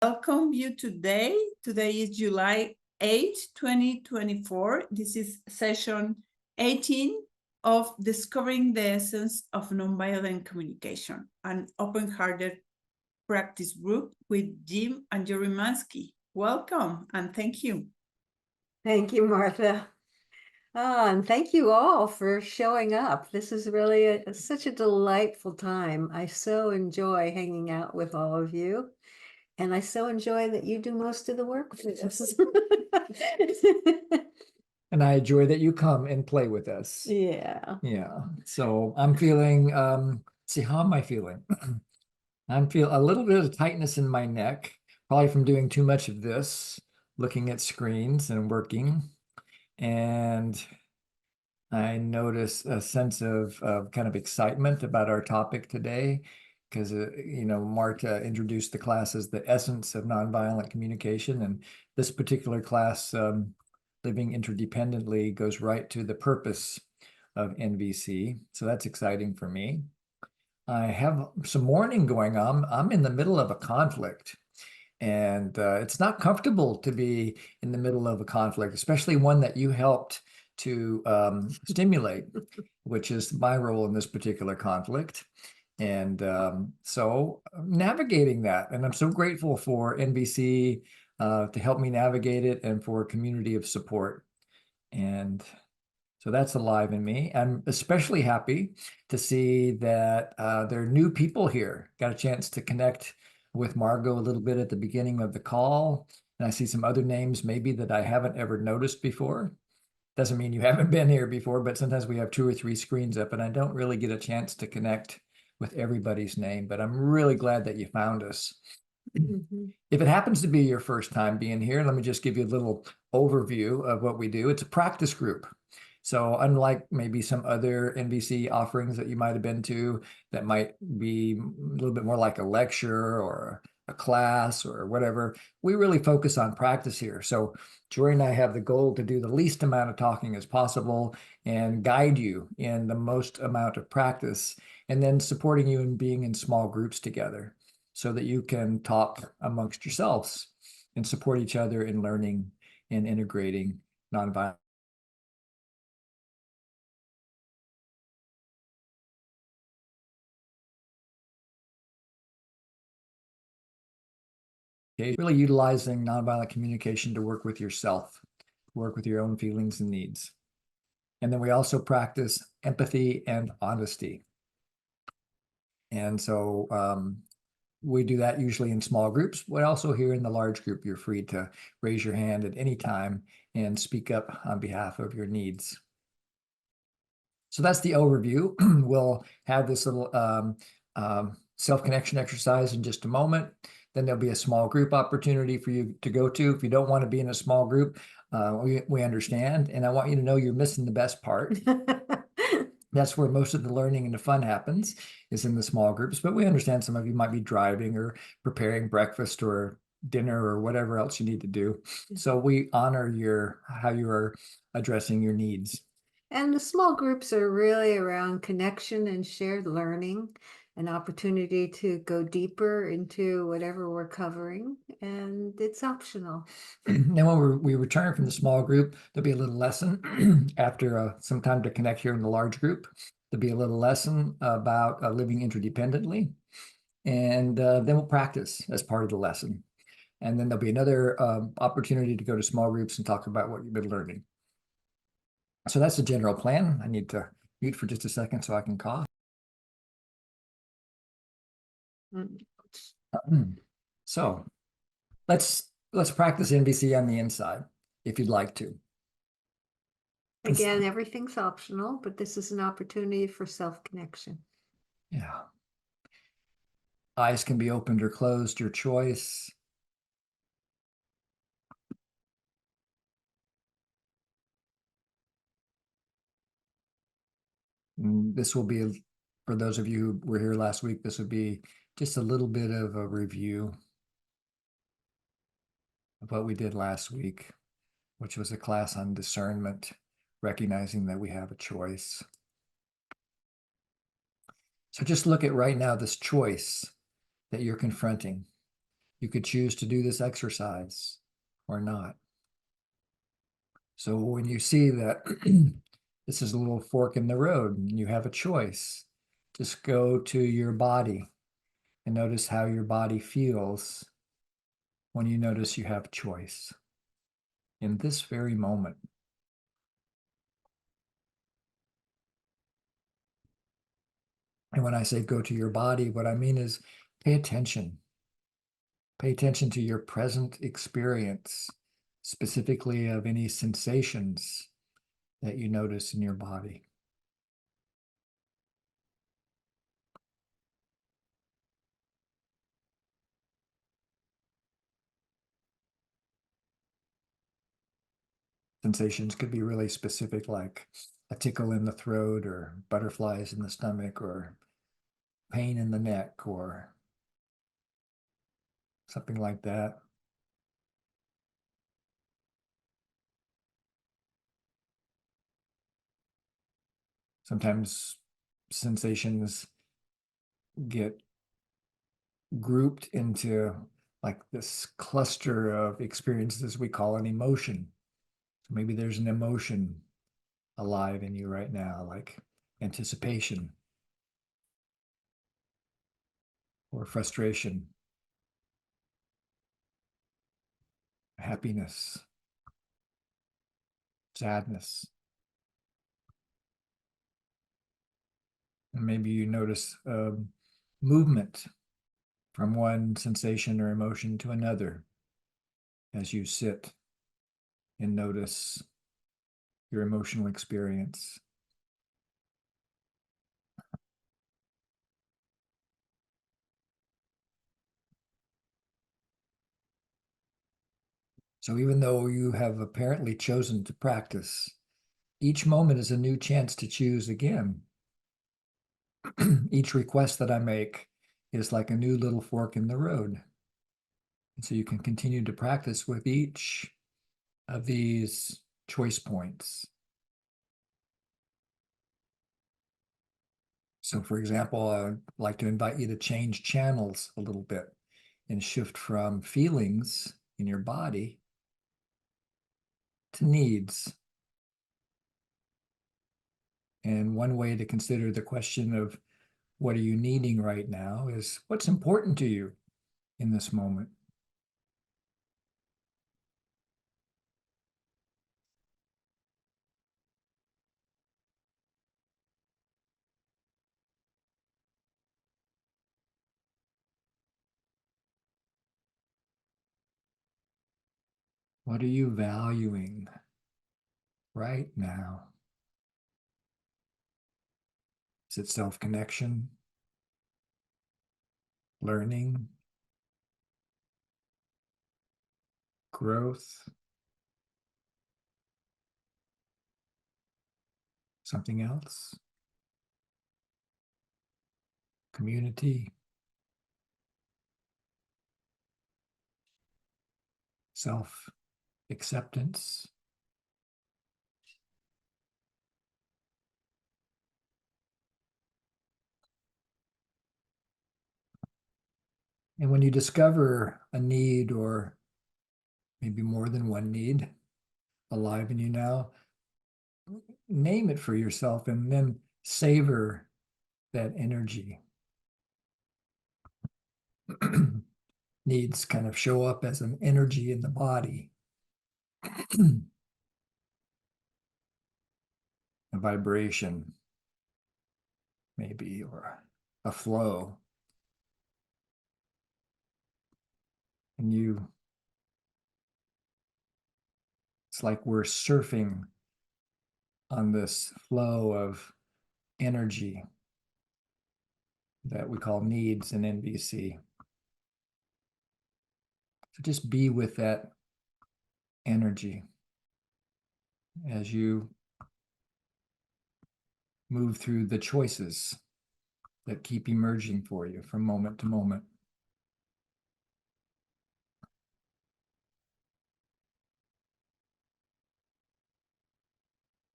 Welcome you today. Today is July 8, 2024. This is session 18 of Discovering the Essence of Nonviolent Communication, an open-hearted practice group with Jim and Jori Manske. Welcome and thank you. Thank you, Martha. And thank you all for showing up. This is really such a delightful time. I so enjoy hanging out with all of you. And I so enjoy that you do most of the work for us. And I enjoy that you come and play with us. Yeah. Yeah. So I'm feeling, see, how am I feeling? I'm feeling a little bit of tightness in my neck, probably from doing too much of this, looking at screens and working. And I notice a sense of kind of excitement about our topic today, because, Marta introduced the class as the essence of nonviolent communication. And this particular class, Living Interdependently, goes right to the purpose of NVC. So that's exciting for me. I have some mourning going on. I'm in the middle of a conflict. And it's not comfortable to be in the middle of a conflict, especially one that you helped to stimulate, which is my role in this particular conflict. And so navigating that, and I'm so grateful for NVC to help me navigate it and for a community of support. And so that's alive in me. I'm especially happy to see that there are new people here. Got a chance to connect with Margot a little bit at the beginning of the call. And I see some other names maybe that I haven't ever noticed before. Doesn't mean you haven't been here before, but sometimes we have 2 or 3 screens up and I don't really get a chance to connect with everybody's name, but I'm really glad that you found us. Mm-hmm. If it happens to be your first time being here, let me just give you a little overview of what we do. It's a practice group. So unlike maybe some other NVC offerings that you might have been to that might be a little bit more like a lecture or a class or whatever, we really focus on practice here. So Jori and I have the goal to do the least amount of talking as possible and guide you in the most amount of practice, and then supporting you in being in small groups together so that you can talk amongst yourselves and support each other in learning and integrating nonviolent. Really utilizing nonviolent communication to work with yourself, work with your own feelings and needs. And then we also practice empathy and honesty. And so we do that usually in small groups, but also here in the large group, you're free to raise your hand at any time and speak up on behalf of your needs. So that's the overview. We'll have this little self-connection exercise in just a moment. Then there'll be a small group opportunity for you to go to. If you don't want to be in a small group, we understand. And I want you to know you're missing the best part. That's where most of the learning and the fun happens, is in the small groups. But we understand some of you might be driving or preparing breakfast or dinner or whatever else you need to do. So we honor how you are addressing your needs. And the small groups are really around connection and shared learning, an opportunity to go deeper into whatever we're covering, and it's optional. Then when we return from the small group, there'll be a little lesson after some time to connect here in the large group. There'll be a little lesson about living interdependently, and then we'll practice as part of the lesson. And then there'll be another opportunity to go to small groups and talk about what you've been learning. So that's the general plan. I need to mute for just a second so I can cough. So let's practice NVC on the inside, if you'd like to. Again, everything's optional, but this is an opportunity for self-connection. Yeah. Eyes can be opened or closed, your choice. And this will be, for those of you who were here last week, this would be just a little bit of a review of what we did last week, which was a class on discernment, recognizing that we have a choice. So just look at right now this choice that you're confronting. You could choose to do this exercise or not. So when you see that this is a little fork in the road and you have a choice, just go to your body and notice how your body feels when you notice you have choice in this very moment. And when I say go to your body, what I mean is pay attention. Pay attention to your present experience, specifically of any sensations that you notice in your body. Sensations could be really specific, like a tickle in the throat or butterflies in the stomach or pain in the neck or something like that. Sometimes sensations get grouped into like this cluster of experiences we call an emotion. So maybe there's an emotion alive in you right now, like anticipation or frustration, happiness, sadness. And maybe you notice movement from one sensation or emotion to another as you sit and notice your emotional experience. So even though you have apparently chosen to practice, each moment is a new chance to choose again. Each request that I make is like a new little fork in the road. And so you can continue to practice with each of these choice points. So for example, I'd like to invite you to change channels a little bit and shift from feelings in your body to needs. And one way to consider the question of what are you needing right now is what's important to you in this moment. What are you valuing right now? Is it self-connection, learning, growth, something else? Community, self-acceptance? And when you discover a need, or maybe more than one need alive in you now, name it for yourself and then savor that energy. Needs kind of show up as an energy in the body, a vibration, maybe, or a flow. And it's like we're surfing on this flow of energy that we call needs in NVC. So just be with that energy as you move through the choices that keep emerging for you from moment to moment.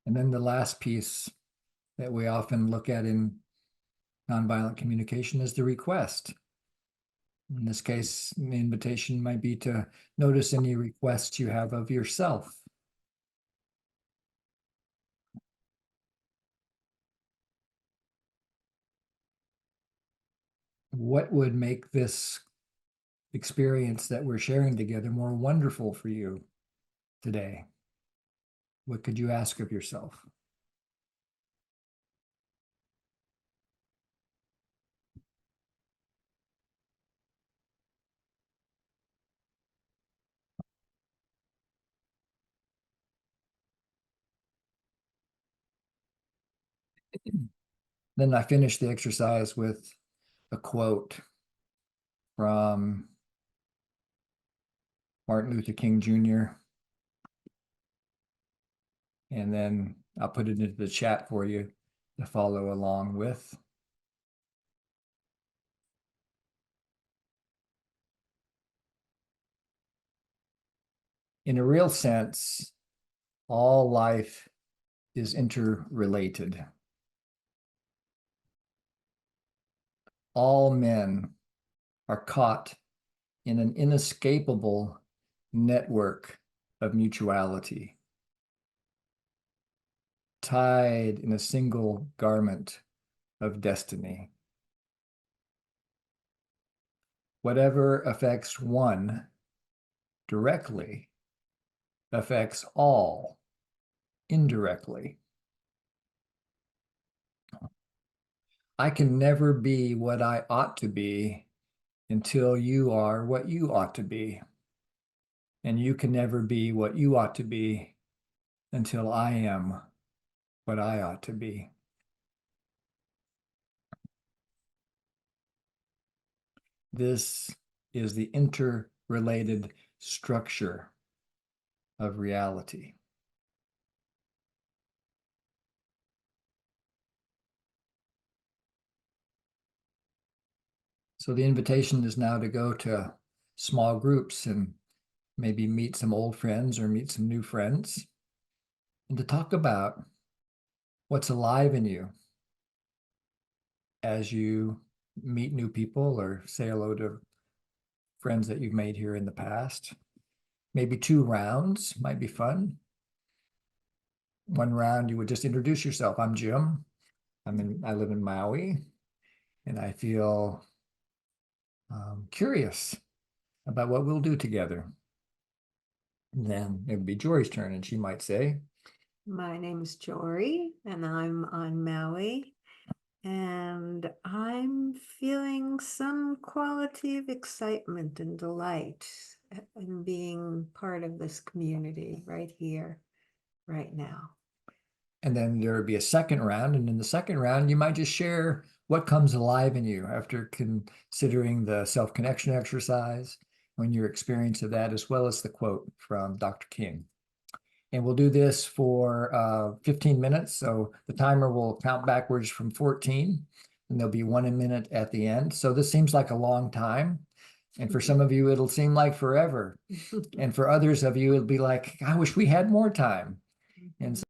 And then the last piece that we often look at in nonviolent communication is the request. In this case, the invitation might be to notice any requests you have of yourself. What would make this experience that we're sharing together more wonderful for you today? What could you ask of yourself? Then I finished the exercise with a quote from Martin Luther King Jr. And then I'll put it into the chat for you to follow along with. In a real sense, all life is interrelated. All men are caught in an inescapable network of mutuality, tied in a single garment of destiny. Whatever affects one directly affects all indirectly. I can never be what I ought to be until you are what you ought to be. And you can never be what you ought to be until I am what I ought to be. This is the interrelated structure of reality. So the invitation is now to go to small groups and maybe meet some old friends or meet some new friends, and to talk about what's alive in you as you meet new people or say hello to friends that you've made here in the past. Maybe 2 rounds might be fun. 1 round, you would just introduce yourself. I'm Jim. I live in Maui, and I feel curious about what we'll do together. And then it would be Jori's turn, and she might say, My name is Jori, and I'm on Maui, and I'm feeling some quality of excitement and delight in being part of this community right here, right now. and then there would be a 2nd round. And in the 2nd round, you might just share what comes alive in you after considering the self-connection exercise, when your experience of that, as well as the quote from Dr. King. And we'll do this for 15 minutes. So the timer will count backwards from 14, and there'll be 1 minute at the end. So this seems like a long time. And for some of you, it'll seem like forever. And for others of you, it'll be like, I wish we had more time. And so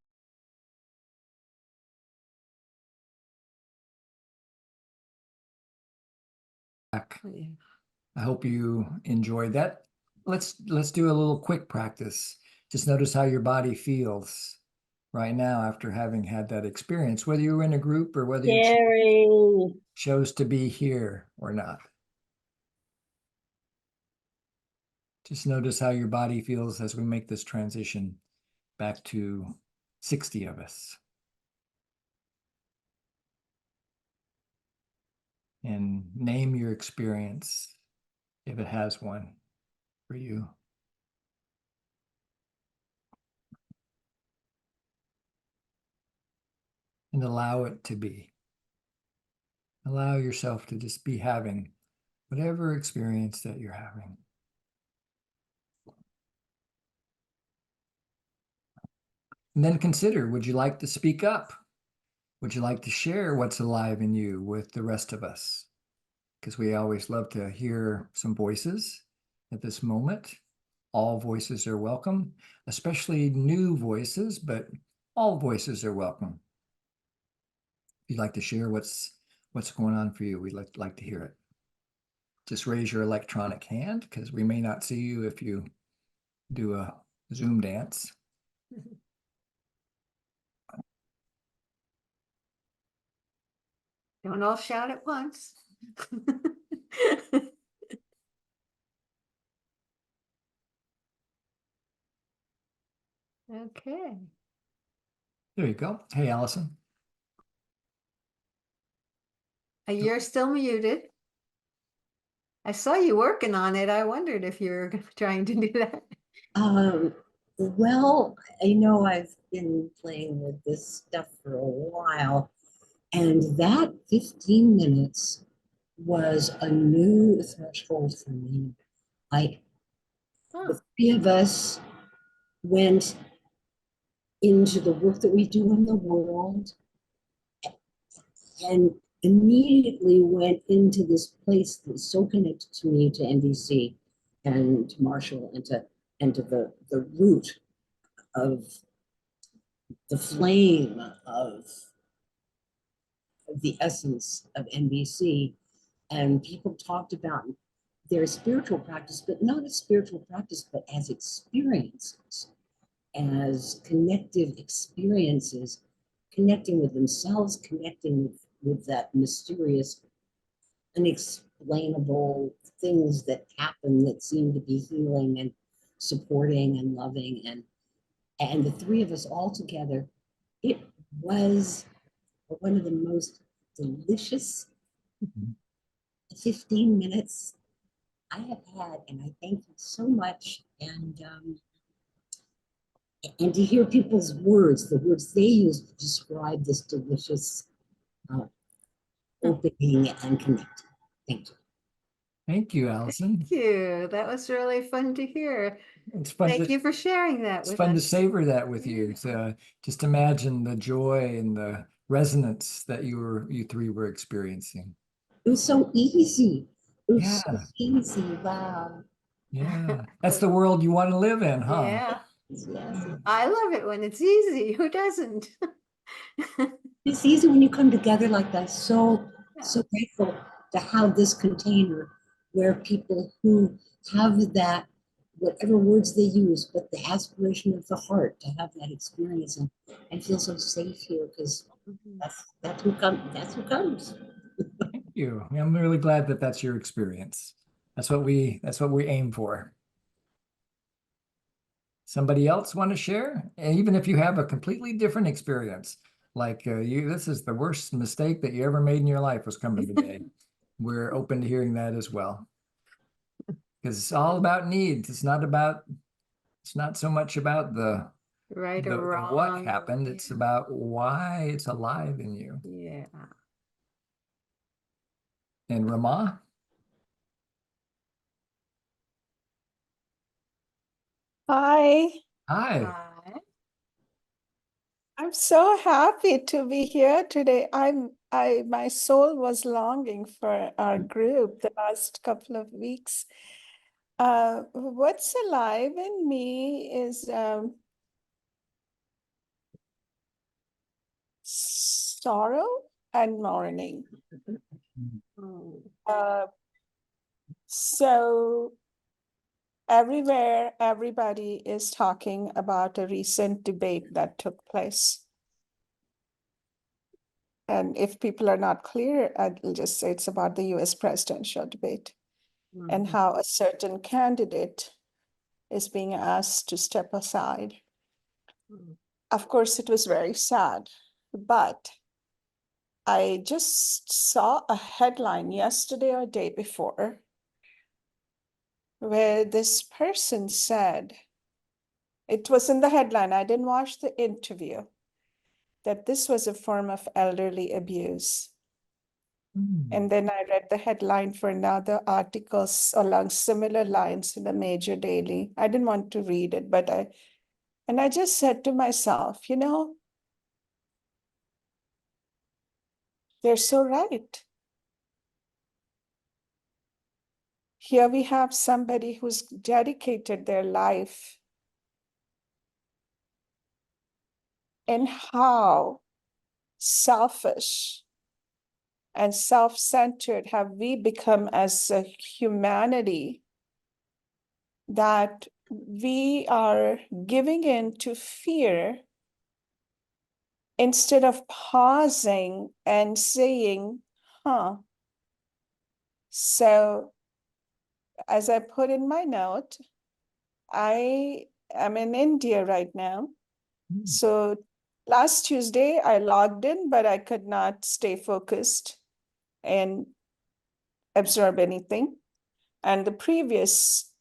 Yeah. I hope you enjoyed that. Let's do a little quick practice. Just notice how your body feels right now after having had that experience, whether you were in a group or whether you chose to be here or not. Just notice how your body feels as we make this transition back to 60 of us. And name your experience, if it has one for you. And allow it to be. Allow yourself to just be having whatever experience that you're having. And then consider, would you like to speak up? Would you like to share what's alive in you with the rest of us? Because we always love to hear some voices at this moment. All voices are welcome, especially new voices, but all voices are welcome. If you'd like to share what's going on for you, we'd like to hear it. just raise your electronic hand because we may not see you if you do a Zoom dance. Don't all shout at once. Okay. There you go. Hey, Allison. You're still muted. I saw you working on it. I wondered if you're trying to do that. Well, I know I've been playing with this stuff for a while, and that 15 minutes was a new threshold for me. The three of us went into the work that we do in the world and immediately went into this place that's so connected to me, to NVC and to Marshall and to the root of the flame of the essence of NVC. And people talked about their spiritual practice, but not as spiritual practice, but as experiences, as connective experiences, connecting with themselves, connecting with that mysterious, unexplainable things that happen that seem to be healing and supporting and loving. And the three of us all together, it was one of the most delicious 15 minutes I have had, and I thank you so much. And to hear people's words, the words they use to describe this delicious opening and connecting. Thank you. Thank you, Allison. Thank you. That was really fun to hear. It's fun. Thank you for sharing that It's with fun to us. savor that with you. So just imagine the joy and the resonance that you three were experiencing. It was so easy. It was Yeah. so easy. Wow. Yeah. That's the world you want to live in, huh? Yeah, Yes. I love it when it's easy. Who doesn't? It's easy when you come together like that. So grateful to have this container where people who have that, whatever words they use, but the aspiration of the heart to have that experience and feel so safe here because that's who comes. That's who comes. Thank you. I'm really glad that that's your experience. That's what we aim for. Somebody else want to share? And even if you have a completely different experience, like this is the worst mistake that you ever made in your life was coming today. We're open to hearing that as well. Because it's all about needs. It's not so much about the Right or wrong. what happened. It's about why it's alive in you. Yeah. And Rama? Hi, Hi. Hi. I'm so happy to be here today. My soul was longing for our group the last couple of weeks. What's alive in me is sorrow and mourning. Oh. So everywhere, everybody is talking about a recent debate that took place. And if people are not clear, I'll just say it's about the US presidential debate and how a certain candidate is being asked to step aside. Of course, it was very sad, but I just saw a headline yesterday or day before where this person said, it was in the headline, I didn't watch the interview, that this was a form of elderly abuse. And then I read the headline for another article along similar lines in a major daily. I didn't want to read it, but I just said to myself, you know, they're so right. Here we have somebody who's dedicated their life, and how selfish and self-centered have we become as a humanity that we are giving in to fear instead of pausing and saying, huh. So as I put in my note, I am in India right now. So last Tuesday I logged in, but I could not stay focused and absorb anything. And the previous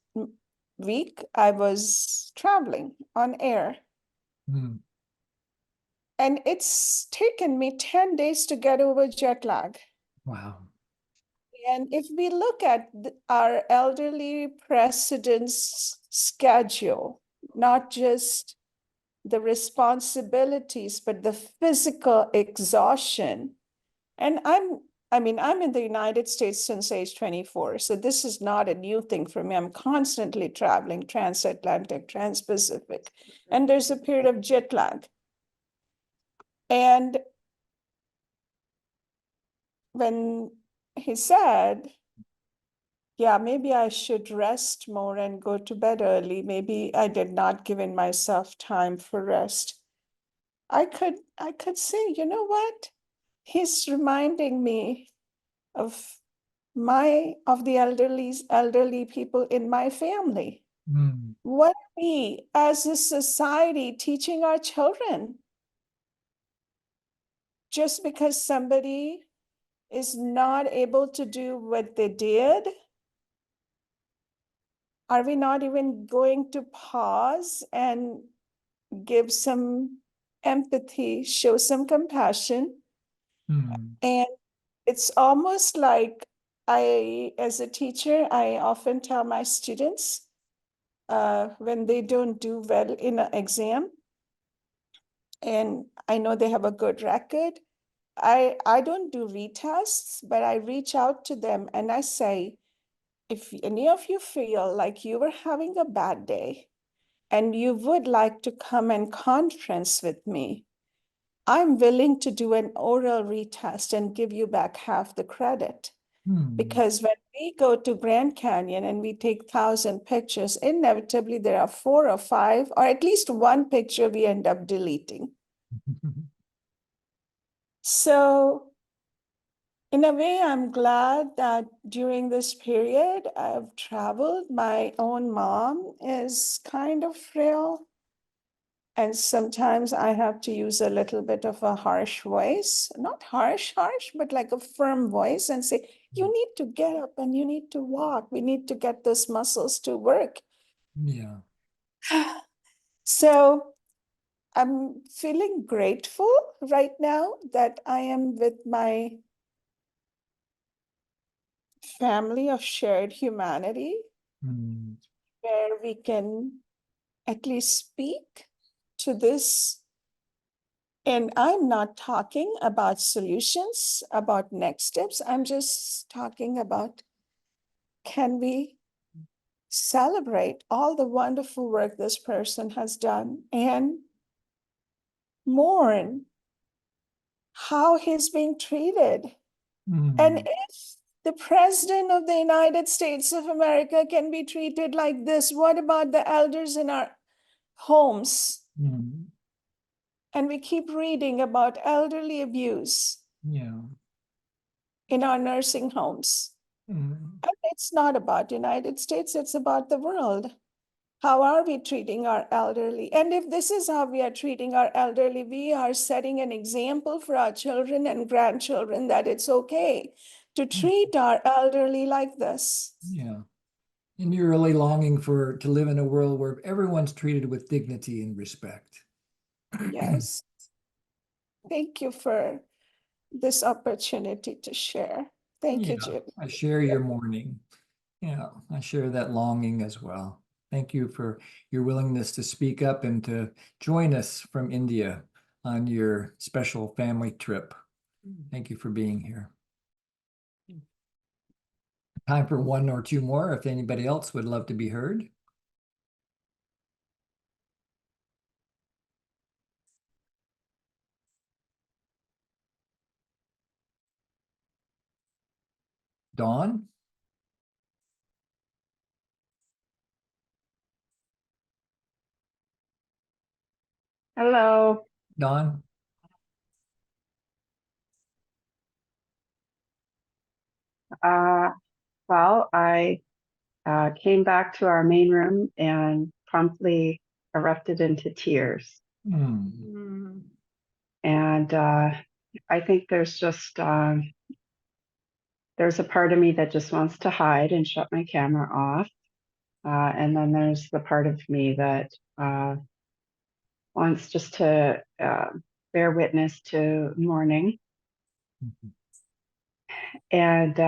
week I was traveling on air. Mm. And it's taken me 10 days to get over jet lag. Wow. And if we look at our elderly president's schedule, not just the responsibilities, but the physical exhaustion. And I'm in the United States since age 24, so this is not a new thing for me. I'm constantly traveling transatlantic, trans-Pacific, and there's a period of jet lag. And when he said, yeah, maybe I should rest more and go to bed early, maybe I did not give in myself time for rest. I could say, you know what? He's reminding me of the elderly people in my family. Mm. What are we as a society teaching our children? Just because somebody is not able to do what they did, are we not even going to pause and give some empathy, show some compassion? Mm. And it's almost like as a teacher, I often tell my students when they don't do well in an exam, and I know they have a good record, I don't do retests, but I reach out to them and I say, if any of you feel like you were having a bad day and you would like to come and conference with me, I'm willing to do an oral retest and give you back half the credit. Mm. Because when we go to Grand Canyon and we take 1,000 pictures, inevitably there are 4 or 5, or at least one picture we end up deleting. So in a way, I'm glad that during this period I've traveled. My own mom is kind of frail. And sometimes I have to use a little bit of a harsh voice, not harsh, but like a firm voice and say, you need to get up and you need to walk. We need to get those muscles to work. Yeah. So I'm feeling grateful right now that I am with my family of shared humanity, Mm. where we can at least speak to this. And I'm not talking about solutions, about next steps. I'm just talking about, can we celebrate all the wonderful work this person has done and mourn how he's being treated? Mm. And if the president of the United States of America can be treated like this, what about the elders in our homes? Mm. And we keep reading about elderly abuse Yeah. in our nursing homes. Mm. And it's not about the United States, it's about the world. How are we treating our elderly? And if this is how we are treating our elderly, we are setting an example for our children and grandchildren that it's okay to treat our elderly like this. Yeah. And you're really longing to live in a world where everyone's treated with dignity and respect. Yes. Thank you for this opportunity to share. Thank you, Yeah, Jim. I share your mourning. Yeah, I share that longing as well. Thank you for your willingness to speak up and to join us from India on your special family trip. Thank you for being here. Time for one or two more if anybody else would love to be heard. Dawn? Hello. Dawn? Well, I came back to our main room and promptly erupted into tears. Hmm. Mm. And I think there's just there's a part of me that just wants to hide and shut my camera off. And then there's the part of me that wants just to bear witness to mourning. Mhm. And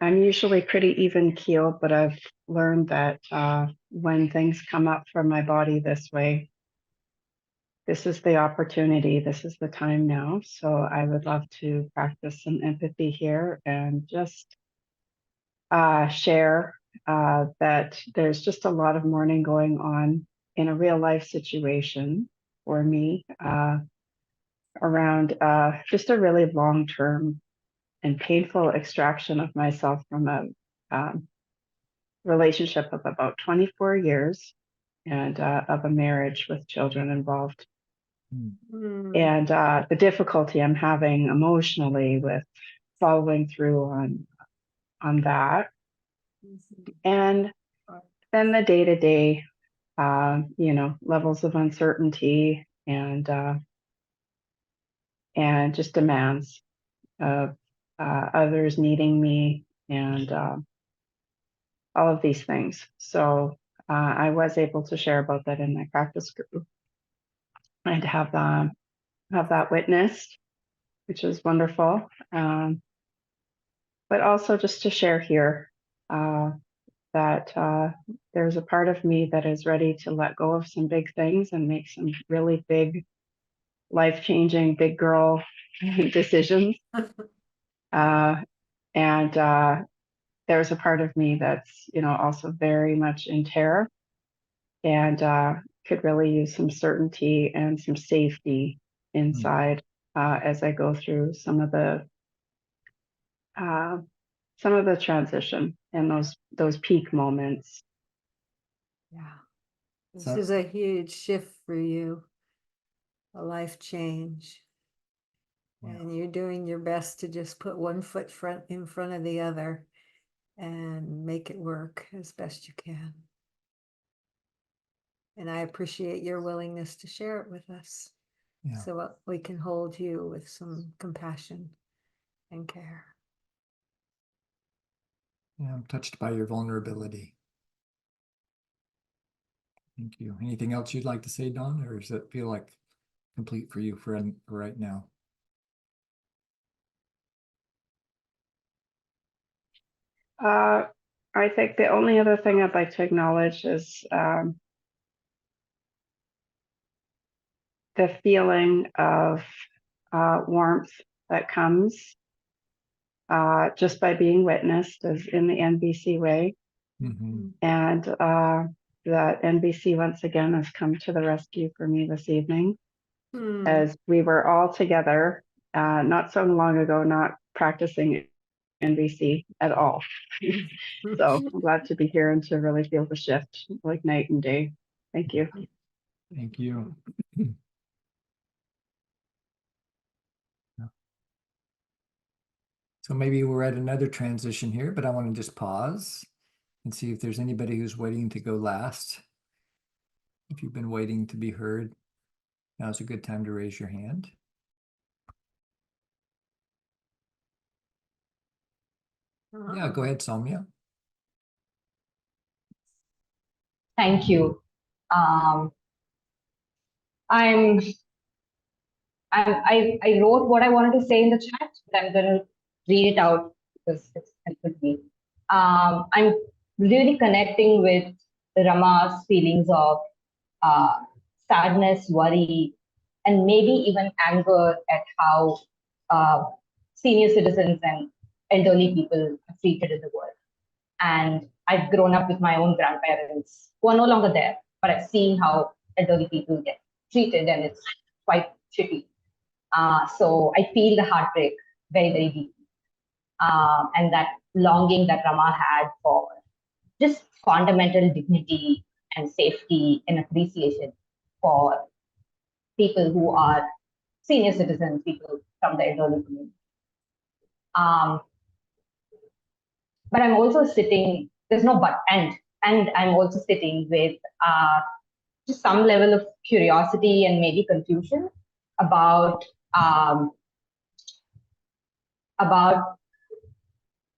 I'm usually pretty even keeled, but I've learned that when things come up from my body this way, this is the opportunity, this is the time now. So I would love to practice some empathy here and just share that there's just a lot of mourning going on in a real life situation for me around just a really long term and painful extraction of myself from a relationship of about 24 years and of a marriage with children involved. Mm. And the difficulty I'm having emotionally with following through on that. Mhm. And then the day-to-day, levels of uncertainty and just demands of others needing me and all of these things. So I was able to share about that in my practice group and have that witnessed, which is wonderful. But also just to share here that there's a part of me that is ready to let go of some big things and make some really big, life-changing, big girl decisions. And there's a part of me that's, also very much in terror and could really use some certainty and some safety inside as I go through some of the transition and those peak moments. Yeah. This So- is a huge shift for you, a life change. Yeah. And you're doing your best to just put one foot in front of the other and make it work as best you can. And I appreciate your willingness to share it with us Yeah. so we can hold you with some compassion and care. Yeah, I'm touched by your vulnerability. Thank you. Anything else you'd like to say, Dawn, or does it feel like complete for you for right now? I think the only other thing I'd like to acknowledge is the feeling of warmth that comes just by being witnessed as in the NVC way. Mm-hmm. And that NVC once again has come to the rescue for me this evening as we were all together not so long ago, not practicing NVC at all. So I'm glad to be here and to really feel the shift like night and day. Thank you. Thank you. So maybe we're at another transition here, but I want to just pause and see if there's anybody who's waiting to go last. If you've been waiting to be heard, now's a good time to raise your hand. Yeah, go ahead, Soumya. Thank you. I wrote what I wanted to say in the chat, but I'm going to read it out because it's helpful me. I'm really connecting with Rama's feelings of sadness, worry, and maybe even anger at how senior citizens and elderly people are treated in the world. And I've grown up with my own grandparents who are no longer there, but I've seen how elderly people get treated, and it's quite shitty. So I feel the heartbreak very, very deeply. and that longing that Rama had for just fundamental dignity and safety and appreciation for people who are senior citizens, people from the elderly community. But I'm also sitting, there's no but, and I'm also sitting with just some level of curiosity and maybe confusion about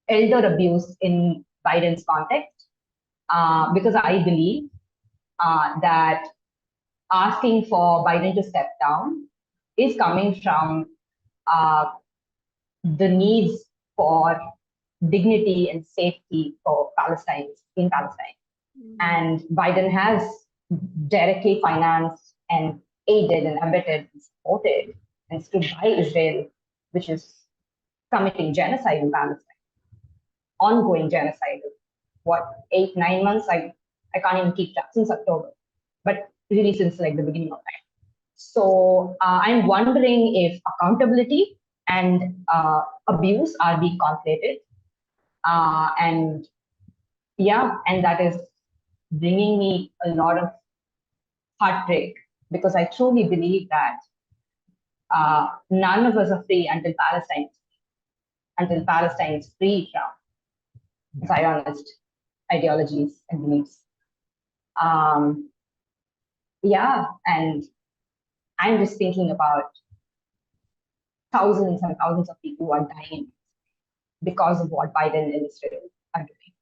elder abuse in Biden's context, because I believe that asking for Biden to step down is coming from the needs for dignity and safety for Palestine in Palestine. And Biden has directly financed and aided and abetted and supported and stood by Israel, which is committing genocide in Palestine, ongoing genocide. What, 8-9 months? I can't even keep track, since October, but really since like the beginning of time. So I'm wondering if accountability and abuse are being conflated, and that is bringing me a lot of heartbreak, because I truly believe that none of us are free until Palestine is free from Zionist ideologies and beliefs. And I'm just thinking about thousands and thousands of people who are dying because of what Biden and Israel are doing.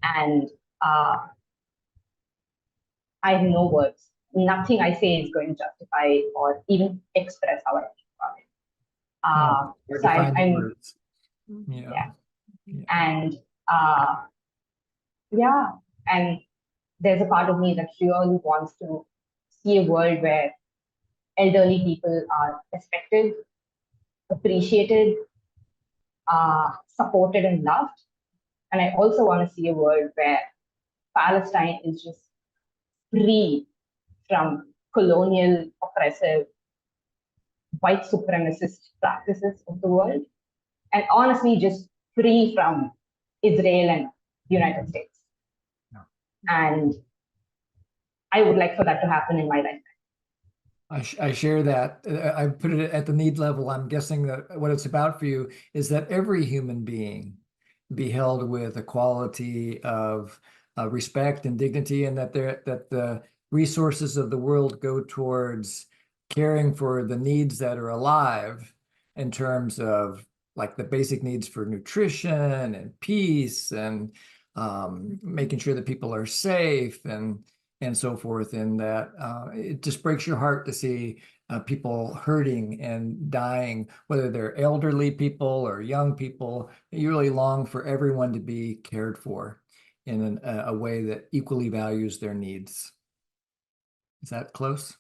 And I have no words. Nothing I say is going to justify or even express how I feel about it. So I'm and there's a part of me that really wants to see a world where elderly people are respected, appreciated, supported, and loved. And I also want to see a world where Palestine is just free from colonial, oppressive, white supremacist practices of the world, and honestly just free from Israel and the United States. No. And I would like for that to happen in my lifetime. I share that. I put it at the need level. I'm guessing that what it's about for you is that every human being be held with a quality of respect and dignity, and that the resources of the world go towards caring for the needs that are alive, in terms of like the basic needs for nutrition and peace, and making sure that people are safe and so forth. And that it just breaks your heart to see people hurting and dying, whether they're elderly people or young people. You really long for everyone to be cared for in a way that equally values their needs. Is that close?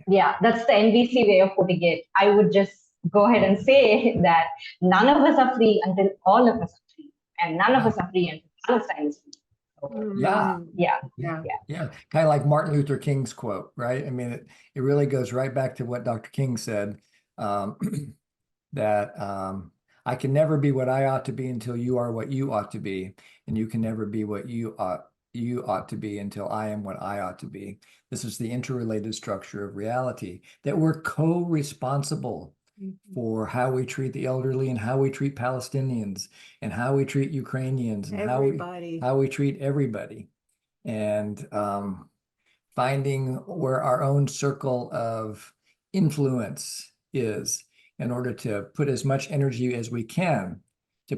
Yeah, that's the NVC way of putting it. I would just go ahead and say that none of us are free until all of us are free, and none of us are free until Palestine is free. So, yeah. Kind of like Martin Luther King's quote, right? I mean, it really goes right back to what Dr. King said, that I can never be what I ought to be until you are what you ought to be, and you can never be what you ought to be until I am what I ought to be. This is the interrelated structure of reality, that we're co-responsible for how we treat the elderly, and how we treat Palestinians, and how we treat Ukrainians, and how we treat everybody. And finding where our own circle of influence is, in order to put as much energy as we can to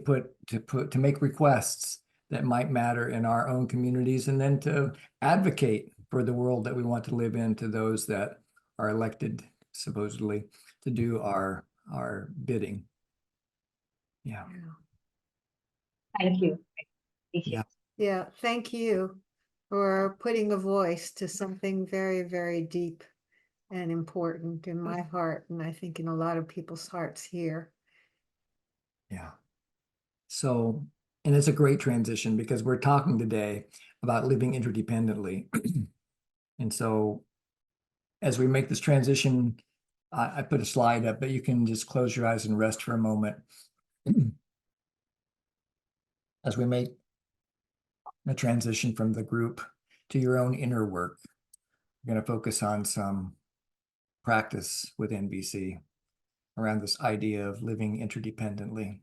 make requests that might matter in our own communities, and then to advocate for the world that we want to live in to those that are elected supposedly to do our bidding. Yeah. Thank you. Yeah, thank you for putting a voice to something very, very deep and important in my heart, and I think in a lot of people's hearts here. Yeah. So, and it's a great transition, because we're talking today about living interdependently. And so as we make this transition I put a slide up, but you can just close your eyes and rest for a moment. As we make a transition from the group to your own inner work, we're going to focus on some practice with NVC around this idea of living interdependently.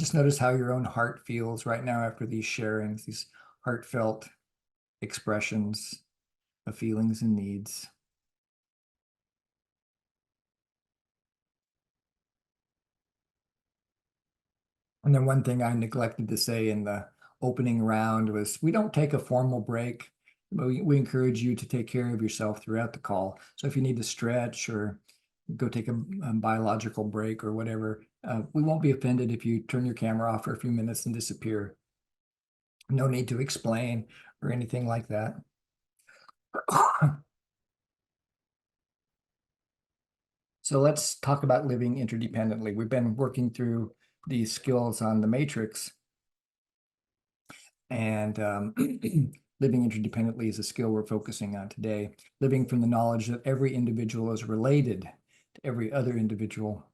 Just notice how your own heart feels right now after these sharings, these heartfelt expressions of feelings and needs. And then one thing I neglected to say in the opening round was we don't take a formal break. We encourage you to take care of yourself throughout the call. So if you need to stretch or go take a biological break or whatever, we won't be offended if you turn your camera off for a few minutes and disappear. No need to explain or anything like that. So let's talk about living interdependently. We've been working through these skills on the matrix, and living interdependently is a skill we're focusing on today. Living from the knowledge that every individual is related to every other individual.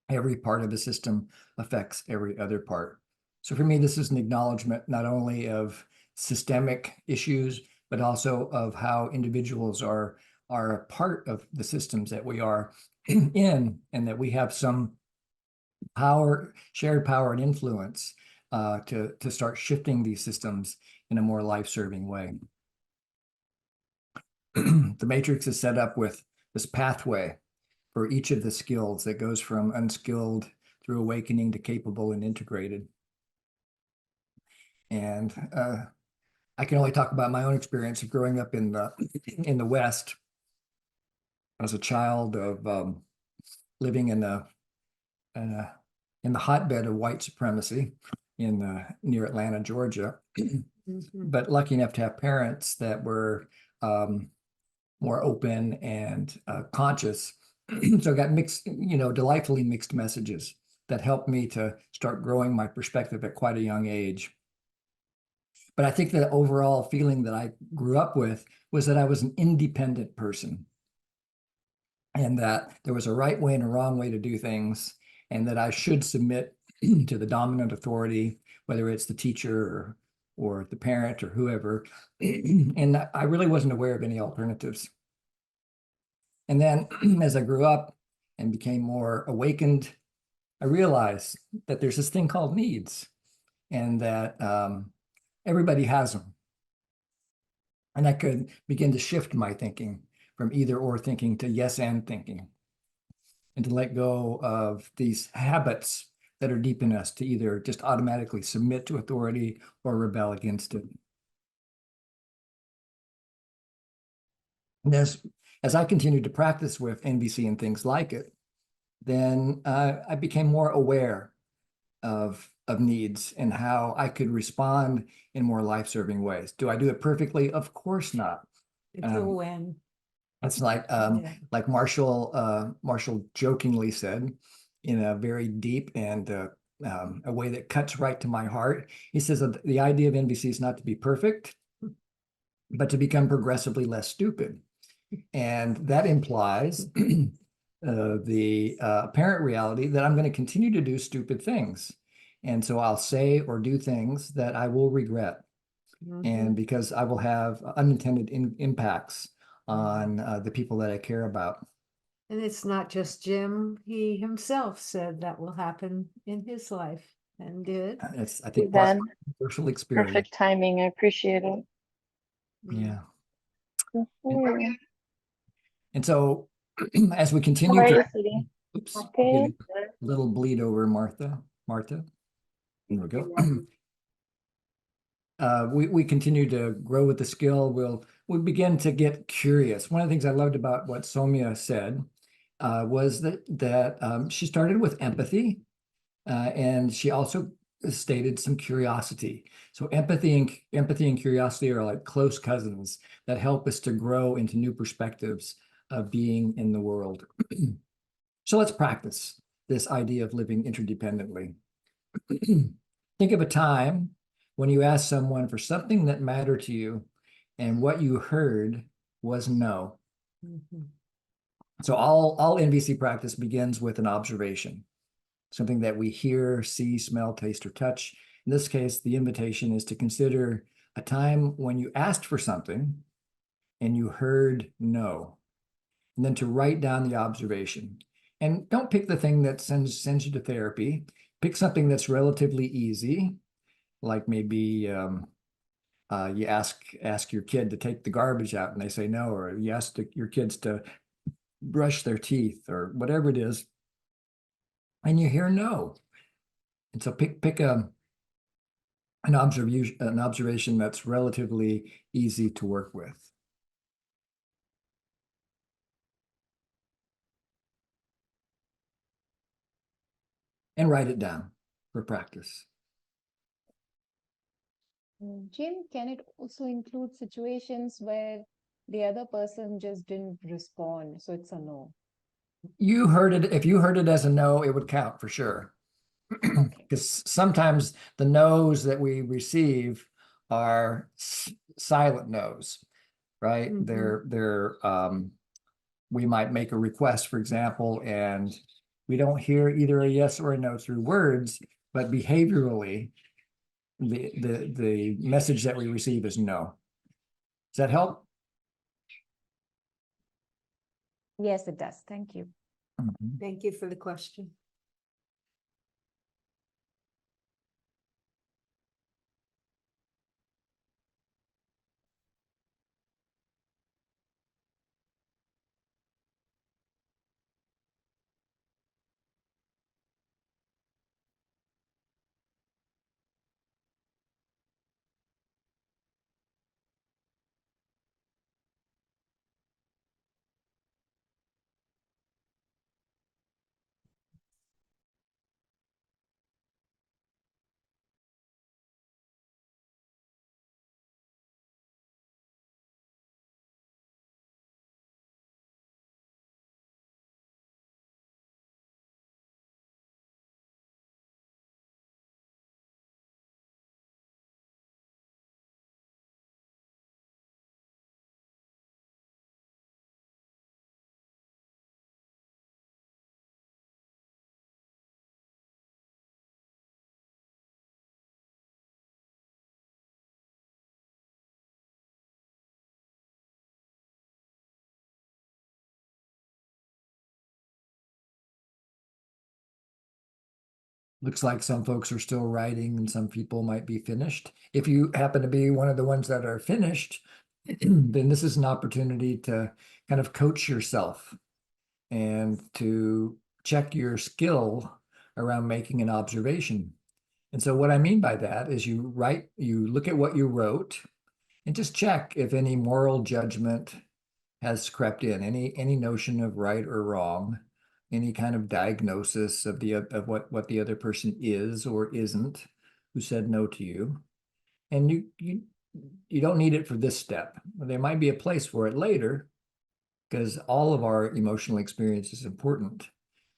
Every part of the system affects every other part. So for me, this is an acknowledgement not only of systemic issues, but also of how individuals are a part of the systems that we are in, and that we have some power, shared power and influence to start shifting these systems in a more life-serving way. The matrix is set up with this pathway for each of the skills that goes from unskilled through awakening to capable and integrated. And I can only talk about my own experience of growing up in the West as a child of living in the hotbed of white supremacy in near Atlanta, Georgia. But lucky enough to have parents that were more open and conscious. So I got mixed, delightfully mixed messages that helped me to start growing my perspective at quite a young age. But I think the overall feeling that I grew up with was that I was an independent person, and that there was a right way and a wrong way to do things, and that I should submit to the dominant authority, whether it's the teacher or the parent or whoever. And I really wasn't aware of any alternatives. And then as I grew up and became more awakened, I realized that there's this thing called needs, and that everybody has them. And I could begin to shift my thinking from either or thinking to yes and thinking, and to let go of these habits that are deep in us to either just automatically submit to authority or rebel against it. And as I continued to practice with NVC and things like it, then I became more aware of needs and how I could respond in more life-serving ways. Do I do it perfectly? Of course not. It's a win. It's like Marshall jokingly said, in a very deep and a way that cuts right to my heart. He says that the idea of NVC is not to be perfect, but to become progressively less stupid. And that implies the apparent reality that I'm going to continue to do stupid things. And so I'll say or do things that I will regret. And because I will have unintended impacts on the people that I care about. And it's not just Jim. He himself said that will happen in his life, and did. It's, I think, part of my personal experience. Perfect timing. I appreciate it. Yeah. Mhm. And so as we continue How are to, you, sweetie? oops, Okay. a little bleed over Martha. There we go. We continue to grow with the skill. We begin to get curious. One of the things I loved about what Soumya said was that she started with empathy, and she also stated some curiosity. So empathy and curiosity are like close cousins that help us to grow into new perspectives of being in the world. So let's practice this idea of living interdependently. Think of a time when you asked someone for something that mattered to you, and what you heard was no. So all NVC practice begins with an observation, something that we hear, see, smell, taste, or touch. In this case, the invitation is to consider a time when you asked for something and you heard no, and then to write down the observation. And don't pick the thing that sends you to therapy. Pick something that's relatively easy, like maybe you ask your kid to take the garbage out and they say no, or you ask your kids to brush their teeth or whatever it is, and you hear no. And so pick an observation that's relatively easy to work with. And write it down for practice. Jim, can it also include situations where the other person just didn't respond, so it's a no? You heard it. If you heard it as a no, it would count for sure. Because sometimes the no's that we receive are silent no's, right? They're we might make a request, for example, and we don't hear either a yes or a no through words, but behaviorally, the message that we receive is no. Does that help? Yes, it does. Thank you. Thank you for the question. Looks like some folks are still writing and some people might be finished. If you happen to be one of the ones that are finished, then this is an opportunity to kind of coach yourself and to check your skill around making an observation. And so what I mean by that is you look at what you wrote and just check if any moral judgment has crept in, any notion of right or wrong, any kind of diagnosis of what the other person is or isn't, who said no to you. And you don't need it for this step. There might be a place for it later, because all of our emotional experience is important.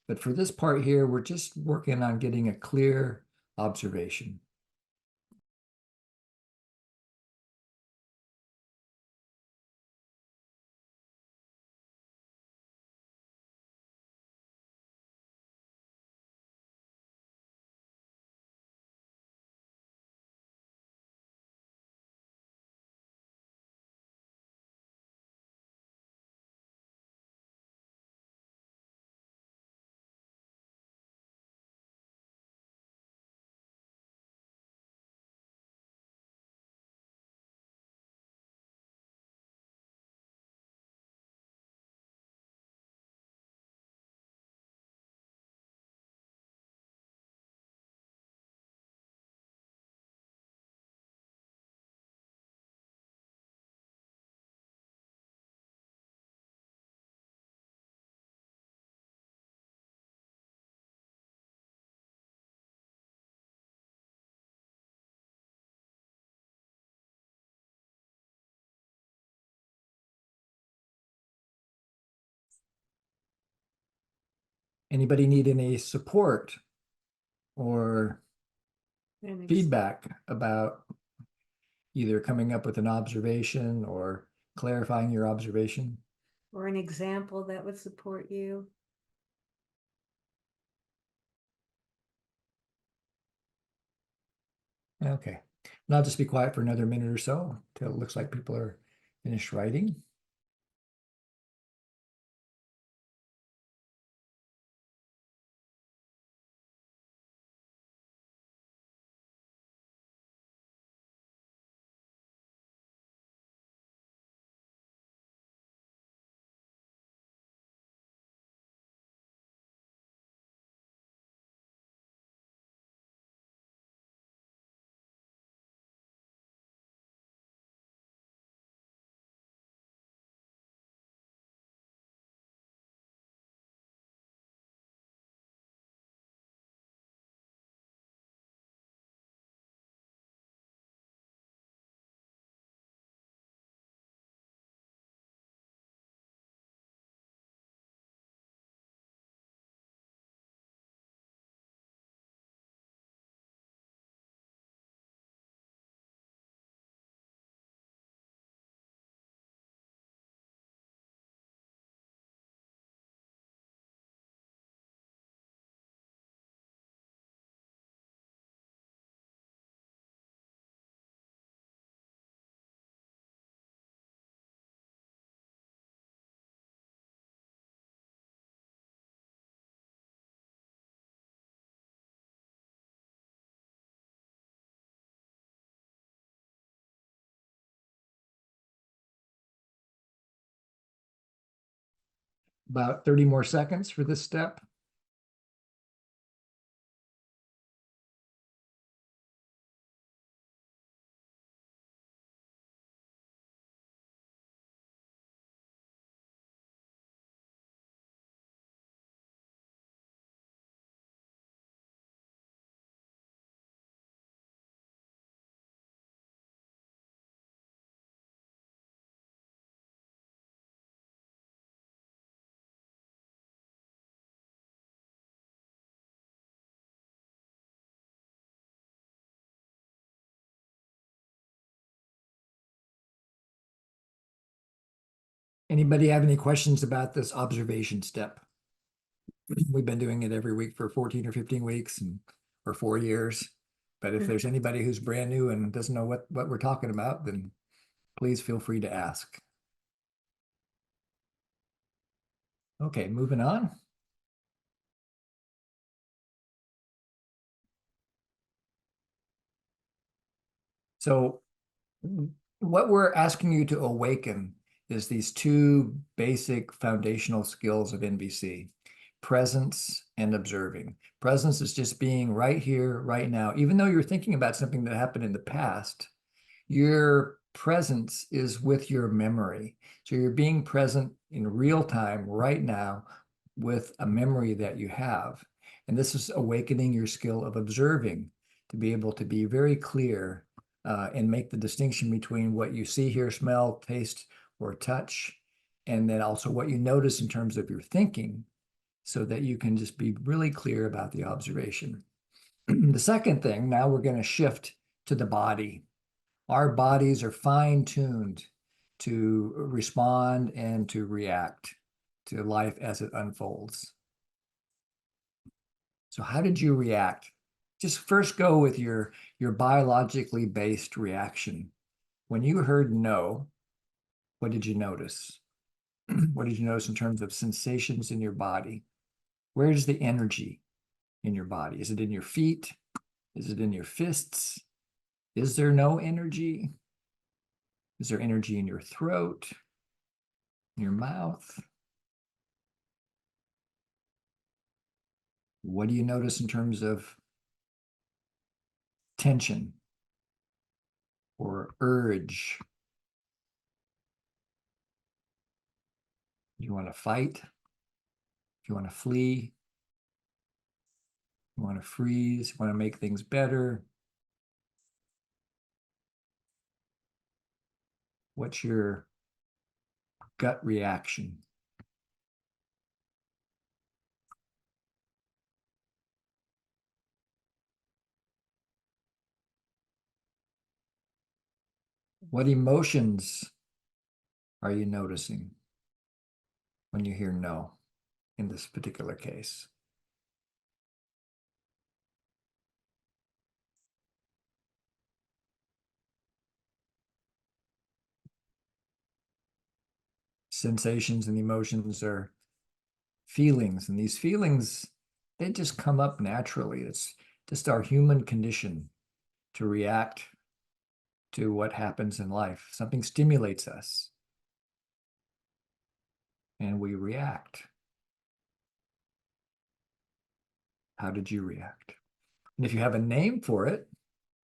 But for this part here, we're just working on getting a clear observation. Anybody need any support or feedback about either coming up with an observation or clarifying your observation? or an example that would support you? Okay. And I'll just be quiet for another minute or so till it looks like people are finished writing. About 30 more seconds for this step. Anybody have any questions about this observation step? We've been doing it every week for 14 or 15 weeks and or 4 years. But if there's anybody who's brand new and doesn't know what we're talking about, then please feel free to ask. Okay, moving on. So what we're asking you to awaken is these two basic foundational skills of NVC: presence and observing. Presence is just being right here, right now. Even though you're thinking about something that happened in the past, your presence is with your memory. So you're being present in real time right now with a memory that you have. And this is awakening your skill of observing, to be able to be very clear and make the distinction between what you see, hear, smell, taste, or touch, and then also what you notice in terms of your thinking, so that you can just be really clear about the observation. The second thing, now we're going to shift to the body. Our bodies are fine-tuned to respond and to react to life as it unfolds. So how did you react? Just first go with your biologically based reaction. When you heard no, what did you notice? What did you notice in terms of sensations in your body? Where's the energy in your body? Is it in your feet? Is it in your fists? Is there no energy? Is there energy in your throat, in your mouth? What do you notice in terms of tension or urge? Do you want to fight? Do you want to flee? You want to freeze? You want to make things better? What's your gut reaction? What emotions are you noticing? when you hear no in this particular case? Sensations and emotions are feelings, and these feelings, they just come up naturally. It's just our human condition to react to what happens in life. Something stimulates us, and we react. How did you react? And if you have a name for it,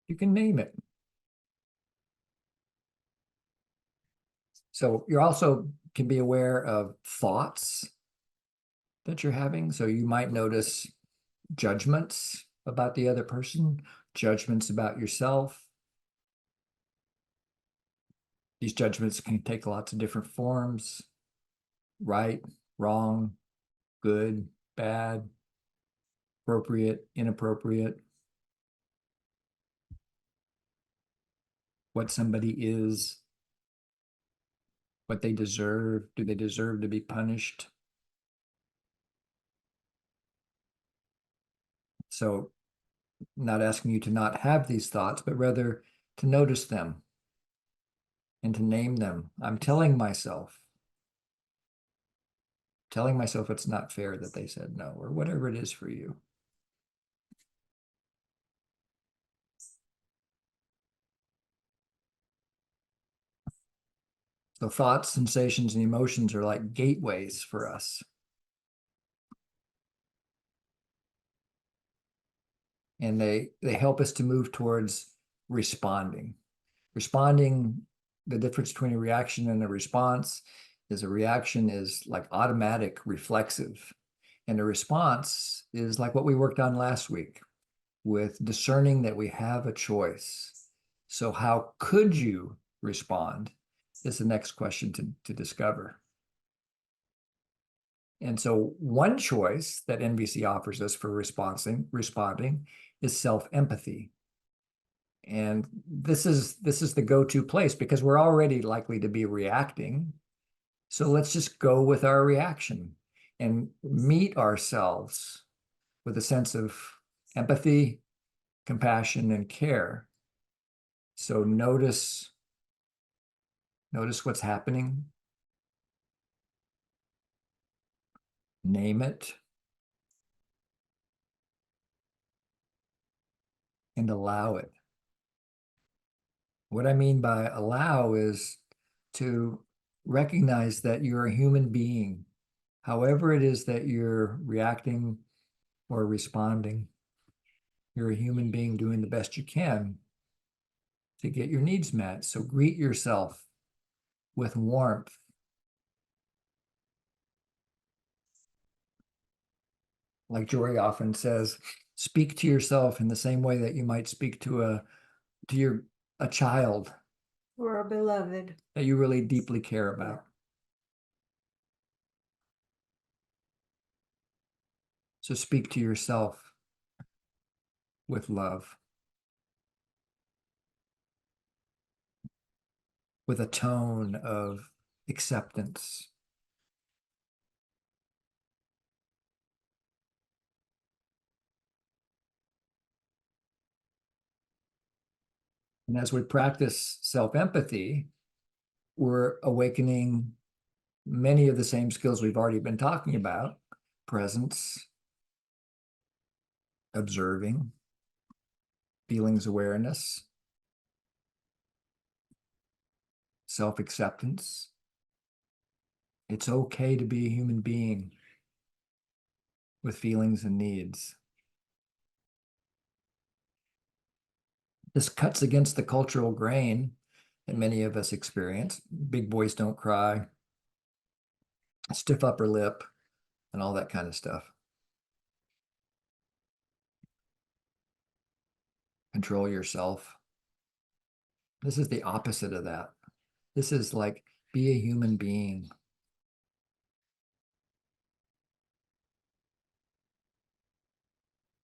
you can name it. So you're also can be aware of thoughts that you're having. So you might notice judgments about the other person, judgments about yourself. These judgments can take lots of different forms: right, wrong, good, bad, appropriate, inappropriate. What somebody is, what they deserve. Do they deserve to be punished? So, not asking you to not have these thoughts, but rather to notice them and to name them. I'm telling myself it's not fair that they said no, or whatever it is for you. So thoughts, sensations, and emotions are like gateways for us. And they help us to move towards responding. Responding, the difference between a reaction and a response is a reaction is like automatic, reflexive. And a response is like what we worked on last week with discerning that we have a choice. So how could you respond is the next question to discover. And so one choice that NVC offers us for responding is self-empathy. And this is the go-to place because we're already likely to be reacting. So let's just go with our reaction and meet ourselves with a sense of empathy, compassion, and care. So notice what's happening. Name it. And allow it. What I mean by allow is to recognize that you're a human being. However it is that you're reacting or responding, you're a human being doing the best you can to get your needs met. So greet yourself with warmth. Like Jori often says, speak to yourself in the same way that you might speak to a child Or a beloved that you really deeply care about. So speak to yourself with love, with a tone of acceptance. And as we practice self-empathy, we're awakening many of the same skills we've already been talking about: presence, observing, feelings awareness, self-acceptance. It's okay to be a human being with feelings and needs. This cuts against the cultural grain that many of us experience. Big boys don't cry, stiff upper lip, and all that kind of stuff. Control yourself. This is the opposite of that. This is like, be a human being.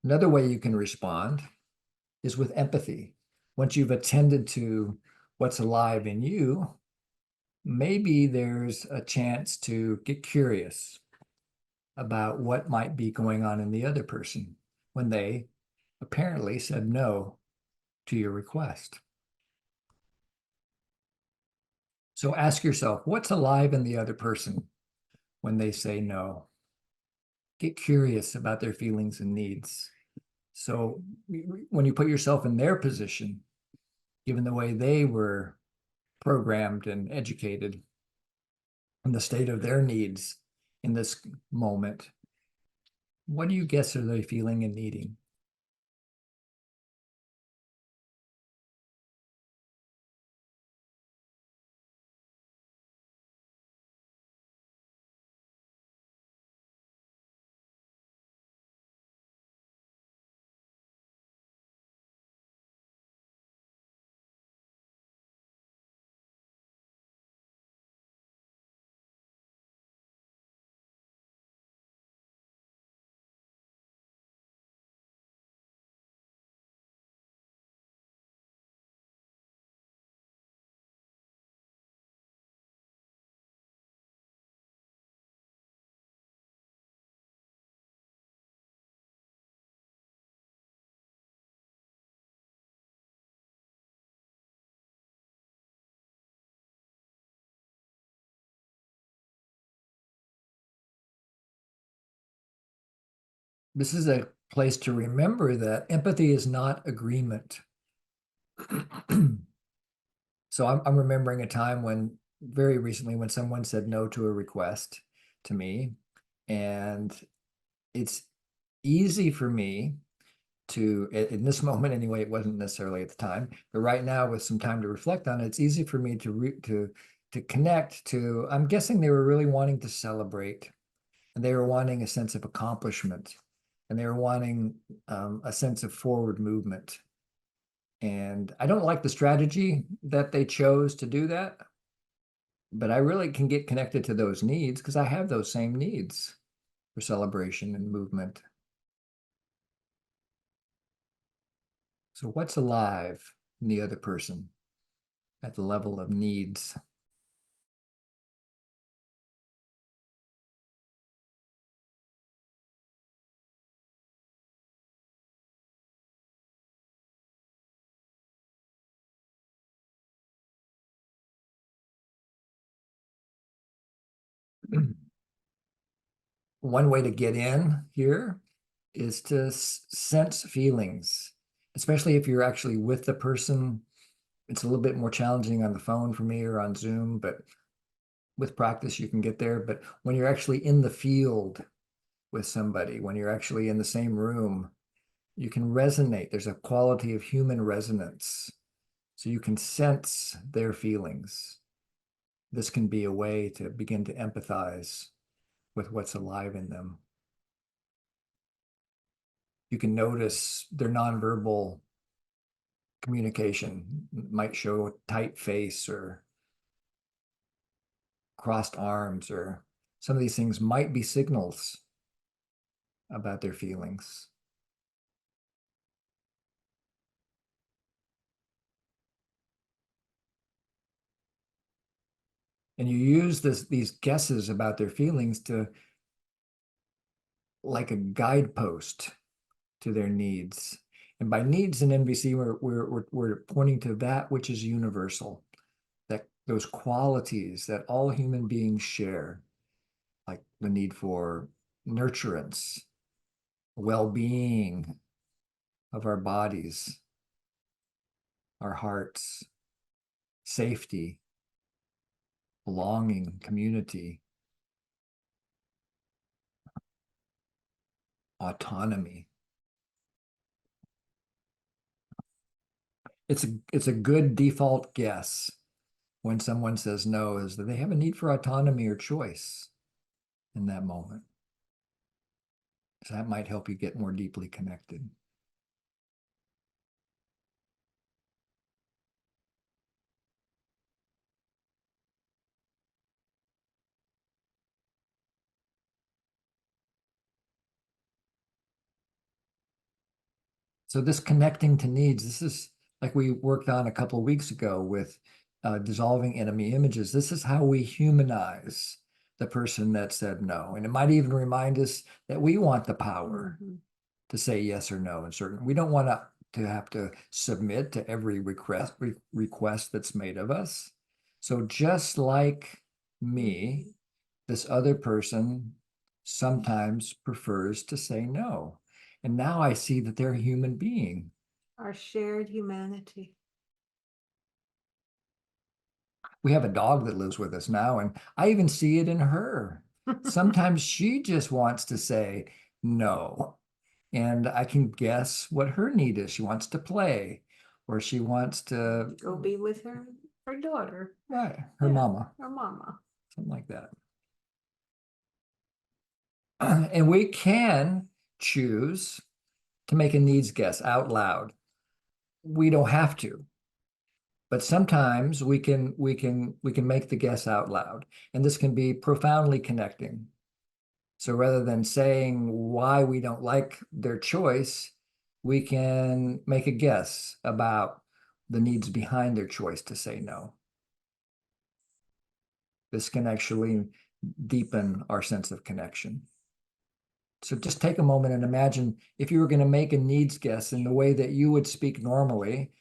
Another way you can respond is with empathy. Once you've attended to what's alive in you, maybe there's a chance to get curious about what might be going on in the other person when they apparently said no to your request. So ask yourself, what's alive in the other person when they say no? Get curious about their feelings and needs. So when you put yourself in their position, given the way they were programmed and educated and the state of their needs in this moment, what do you guess are they feeling and needing? This is a place to remember that empathy is not agreement. So I'm remembering a time when, very recently, when someone said no to a request to me, and it's easy for me to, in this moment anyway, it wasn't necessarily at the time, but right now with some time to reflect on it, it's easy for me to connect to, I'm guessing they were really wanting to celebrate, and they were wanting a sense of accomplishment, and they were wanting a sense of forward movement. And I don't like the strategy that they chose to do that, but I really can get connected to those needs because I have those same needs for celebration and movement. So what's alive in the other person at the level of needs? One way to get in here is to sense feelings, especially if you're actually with the person. It's a little bit more challenging on the phone for me or on Zoom, but with practice you can get there. But when you're actually in the field with somebody, when you're actually in the same room, you can resonate. There's a quality of human resonance. So you can sense their feelings. This can be a way to begin to empathize with what's alive in them. You can notice their nonverbal communication. It might show a tight face or crossed arms, or some of these things might be signals about their feelings. And you use these guesses about their feelings to, like a guidepost to their needs. And by needs in NVC, we're pointing to that which is universal, that those qualities that all human beings share, like the need for nurturance, well-being of our bodies, our hearts, safety, belonging, community, autonomy. It's a good default guess when someone says no, is that they have a need for autonomy or choice in that moment. So that might help you get more deeply connected. So this connecting to needs, this is like we worked on a couple of weeks ago with dissolving enemy images. This is how we humanize the person that said no. And it might even remind us that we want the power to say yes or no. And certain, we don't want to have to submit to every request that's made of us. So just like me, this other person sometimes prefers to say no. And now I see that they're a human being. Our shared humanity. We have a dog that lives with us now, and I even see it in her. Sometimes she just wants to say no. And I can guess what her need is. She wants to play, or she wants to Go be with her daughter. Right, her Yeah, mama, Her mama. something like that. And we can choose to make a needs guess out loud. We don't have to, but sometimes we can make the guess out loud, and this can be profoundly connecting. So rather than saying why we don't like their choice, we can make a guess about the needs behind their choice to say no. This can actually deepen our sense of connection. So just take a moment and imagine if you were going to make a needs guess in the way that you would speak normally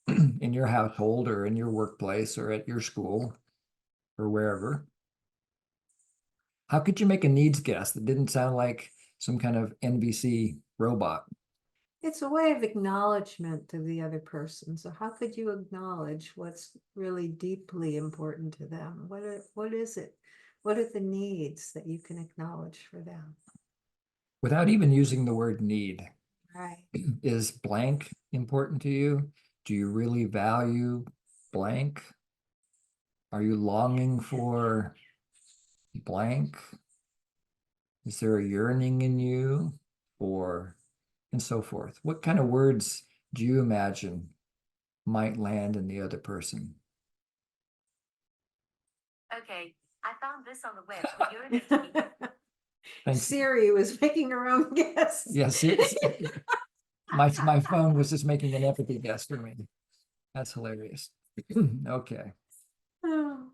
in your household or in your workplace or at your school or wherever. How could you make a needs guess that didn't sound like some kind of NVC robot? It's a way of acknowledgement of the other person. So how could you acknowledge what's really deeply important to them? What is it? What are the needs that you can acknowledge for them? Without even using the word need. Right. Is blank important to you? Do you really value blank? Are you longing for blank? Is there a yearning in you for, and so forth? What kind of words do you imagine might land in the other person? Okay, I found this on the web. For your next meeting. Thanks. Siri was making her own guess. Yes, my phone was just making an empathy guess for me. That's hilarious. Okay. Oh.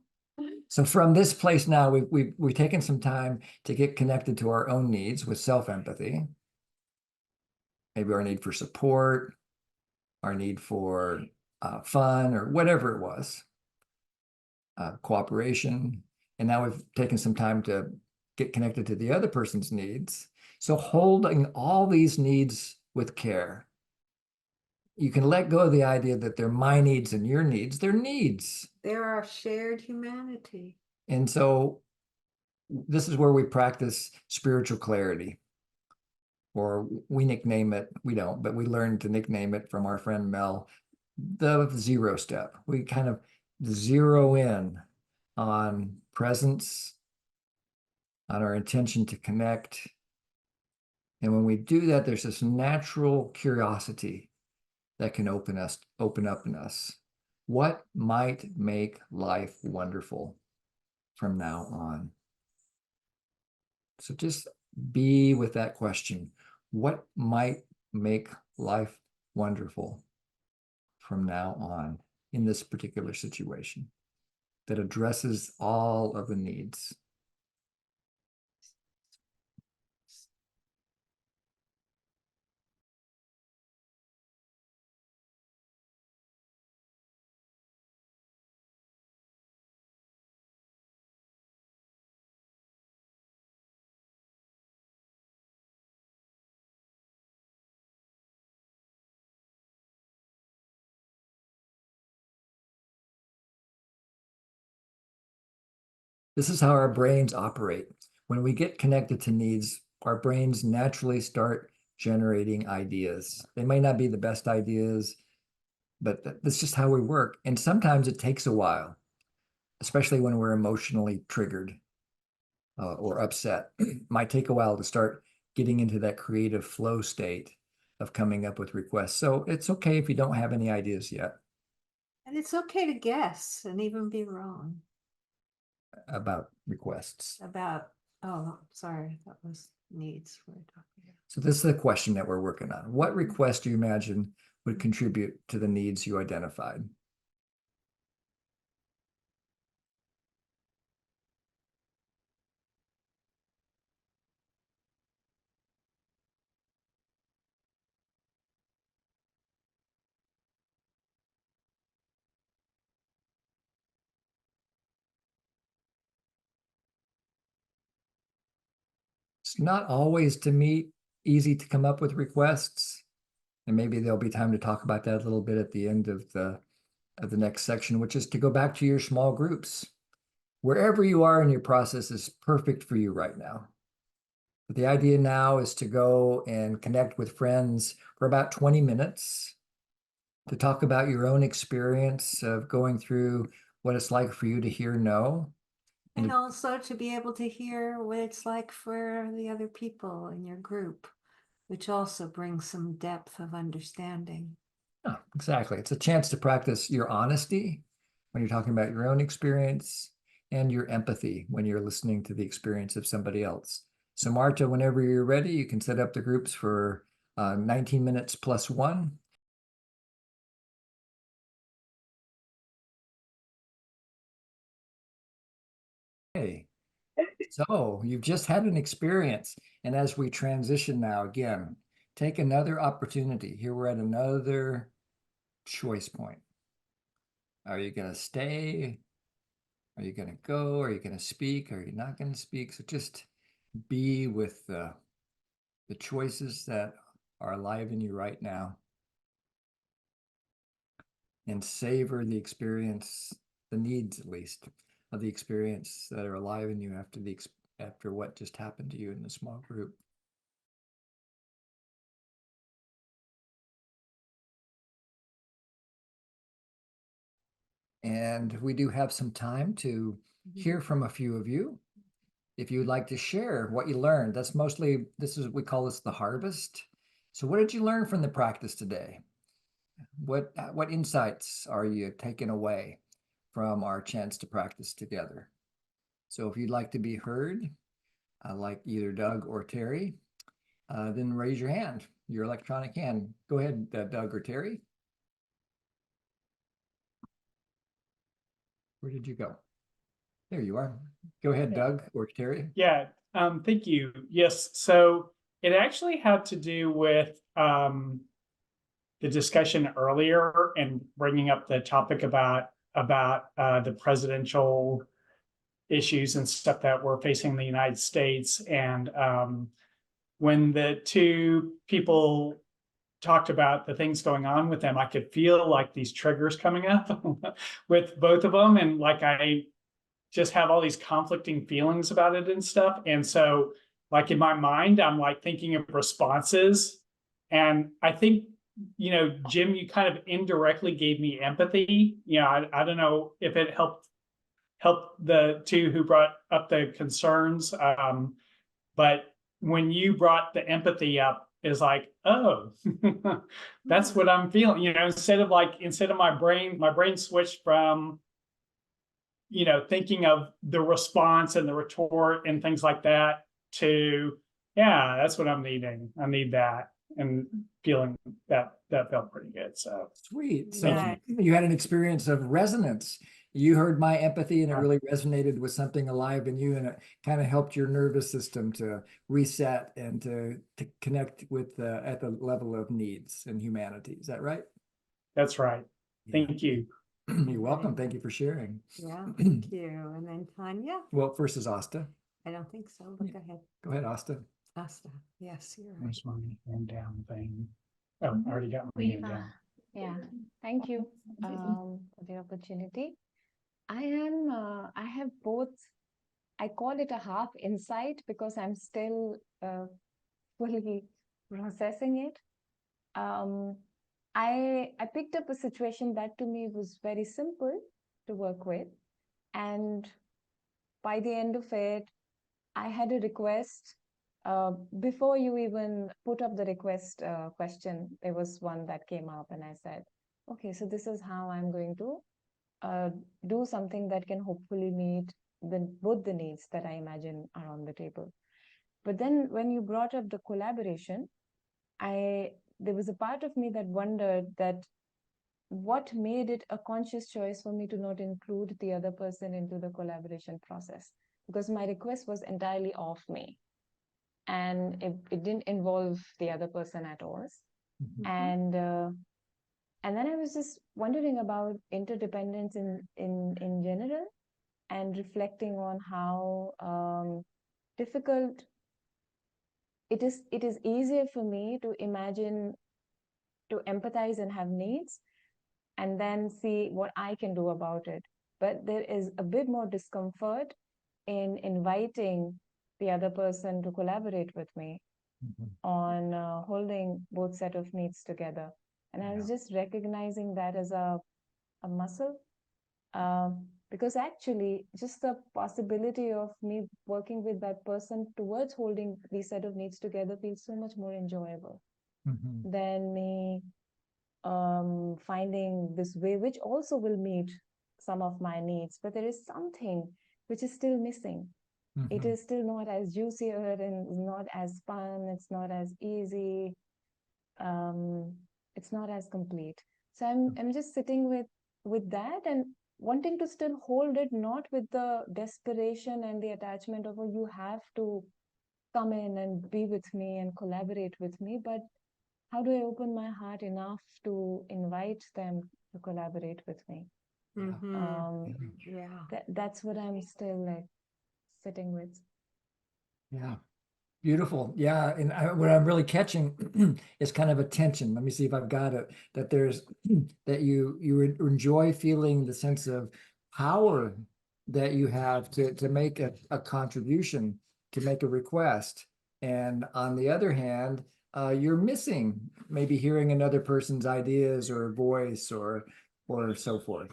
So from this place now, we've taken some time to get connected to our own needs with self-empathy. Maybe our need for support, our need for fun, or whatever it was, cooperation. And now we've taken some time to get connected to the other person's needs. So holding all these needs with care, you can let go of the idea that they're my needs and your needs. They're needs. They're our shared humanity. And so this is where we practice spiritual clarity, or we nickname it, we don't, but we learned to nickname it from our friend Mel, the 0 step. We kind of zero in on presence, on our intention to connect. And when we do that, there's this natural curiosity that can open up in us. What might make life wonderful from now on? So just be with that question. What might make life wonderful from now on in this particular situation that addresses all of the needs? This is how our brains operate. When we get connected to needs, our brains naturally start generating ideas. They may not be the best ideas, but that's just how we work. And sometimes it takes a while, especially when we're emotionally triggered or upset. It might take a while to start getting into that creative flow state of coming up with requests. So it's okay if you don't have any ideas yet. And it's okay to guess and even be wrong. About requests. About, oh, sorry, that was needs we're talking about. So this is the question that we're working on. What request do you imagine would contribute to the needs you identified? It's not always to meet, easy to come up with requests. And maybe there'll be time to talk about that a little bit at the end of the next section, which is to go back to your small groups. Wherever you are in your process is perfect for you right now. But the idea now is to go and connect with friends for about 20 minutes to talk about your own experience of going through what it's like for you to hear no. And also to be able to hear what it's like for the other people in your group, which also brings some depth of understanding. Yeah, exactly. It's a chance to practice your honesty when you're talking about your own experience and your empathy when you're listening to the experience of somebody else. So Marta, whenever you're ready, you can set up the groups for 19 minutes plus 1. Okay, so you've just had an experience. And as we transition now, again, take another opportunity. Here we're at another choice point. Are you going to stay? Are you going to go? Are you going to speak? Are you not going to speak? So just be with the choices that are alive in you right now. And savor the experience, the needs at least, of the experience that are alive in you after what just happened to you in the small group. And we do have some time to hear from a few of you. If you'd like to share what you learned, that's mostly, we call this the harvest. So what did you learn from the practice today? What insights are you taking away from our chance to practice together? So if you'd like to be heard, like either Doug or Terry, then raise your hand, your electronic hand. Go ahead, Doug or Terry. Where did you go? There you are. Go ahead, Doug or Terry. Yeah, thank you. Yes, so it actually had to do with the discussion earlier and bringing up the topic about the presidential issues and stuff that we're facing in the United States. And when the two people talked about the things going on with them, I could feel like these triggers coming up with both of them. And like I just have all these conflicting feelings about it and stuff. And so like in my mind, I'm like thinking of responses. And I think, you know, Jim, you kind of indirectly gave me empathy. You know, I don't know if it helped the two who brought up the concerns. But when you brought the empathy up, is like, oh, that's what I'm feeling. You know, instead of my brain switched from, you know, thinking of the response and the retort and things like that to, yeah, that's what I'm needing. I need that. And feeling that felt pretty good. So sweet. So you had an experience of resonance. You heard my empathy and it really resonated with something alive in you, and it kind of helped your nervous system to reset and to connect with at the level of needs and humanity. Is that right? That's right. Yeah. Thank you. You're welcome. Thank you for sharing. Yeah, thank you. And then Tanya? Well, first is Asta. I don't think so, but go ahead. Go ahead, Asta. Asta, yes, you're right. There's my hand down thing. Oh, I already got my hand down. Yeah, thank you for the opportunity. I have both, I call it a half insight because I'm still fully processing it. I picked up a situation that to me was very simple to work with. And by the end of it, I had a request. Before you even put up the request question, there was one that came up and I said, okay, so this is how I'm going to do something that can hopefully meet both the needs that I imagine are on the table. But then when you brought up the collaboration, there was a part of me that wondered that what made it a conscious choice for me to not include the other person into the collaboration process, because my request was entirely off me and it didn't involve the other person at all. And then I was just wondering about interdependence in general and reflecting on how difficult it is easier for me to imagine, to empathize and have needs, and then see what I can do about it. But there is a bit more discomfort in inviting the other person to collaborate with me on holding both set of needs together. And I was just recognizing that as a muscle, because actually just the possibility of me working with that person towards holding these set of needs together feels so much more enjoyable than me finding this way, which also will meet some of my needs, but there is something which is still missing. It is still not as juicy and not as fun. It's not as easy. It's not as complete. So I'm just sitting with that and wanting to still hold it, not with the desperation and the attachment of, oh, you have to come in and be with me and collaborate with me, but how do I open my heart enough to invite them to collaborate with me? That's what I'm still like sitting with. Yeah. Beautiful. Yeah. And what I'm really catching is kind of a tension. Let me see if I've got it. That there's that you enjoy feeling the sense of power that you have to make a contribution, to make a request. And on the other hand, you're missing maybe hearing another person's ideas or voice or so forth.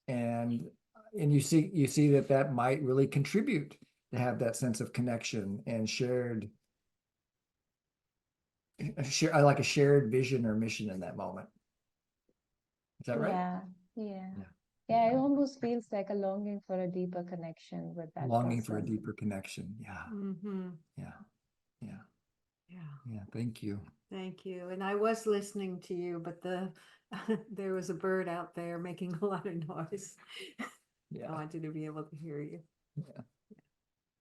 And you see that might really contribute to have that sense of connection and I like a shared vision or mission in that moment. Is that right? Yeah, it almost feels like a longing for a deeper connection with that Longing for a person. deeper connection. Yeah. Thank you. Thank you. And I was listening to you, but there was a bird out there making a lot of noise. I wanted to be able to hear you.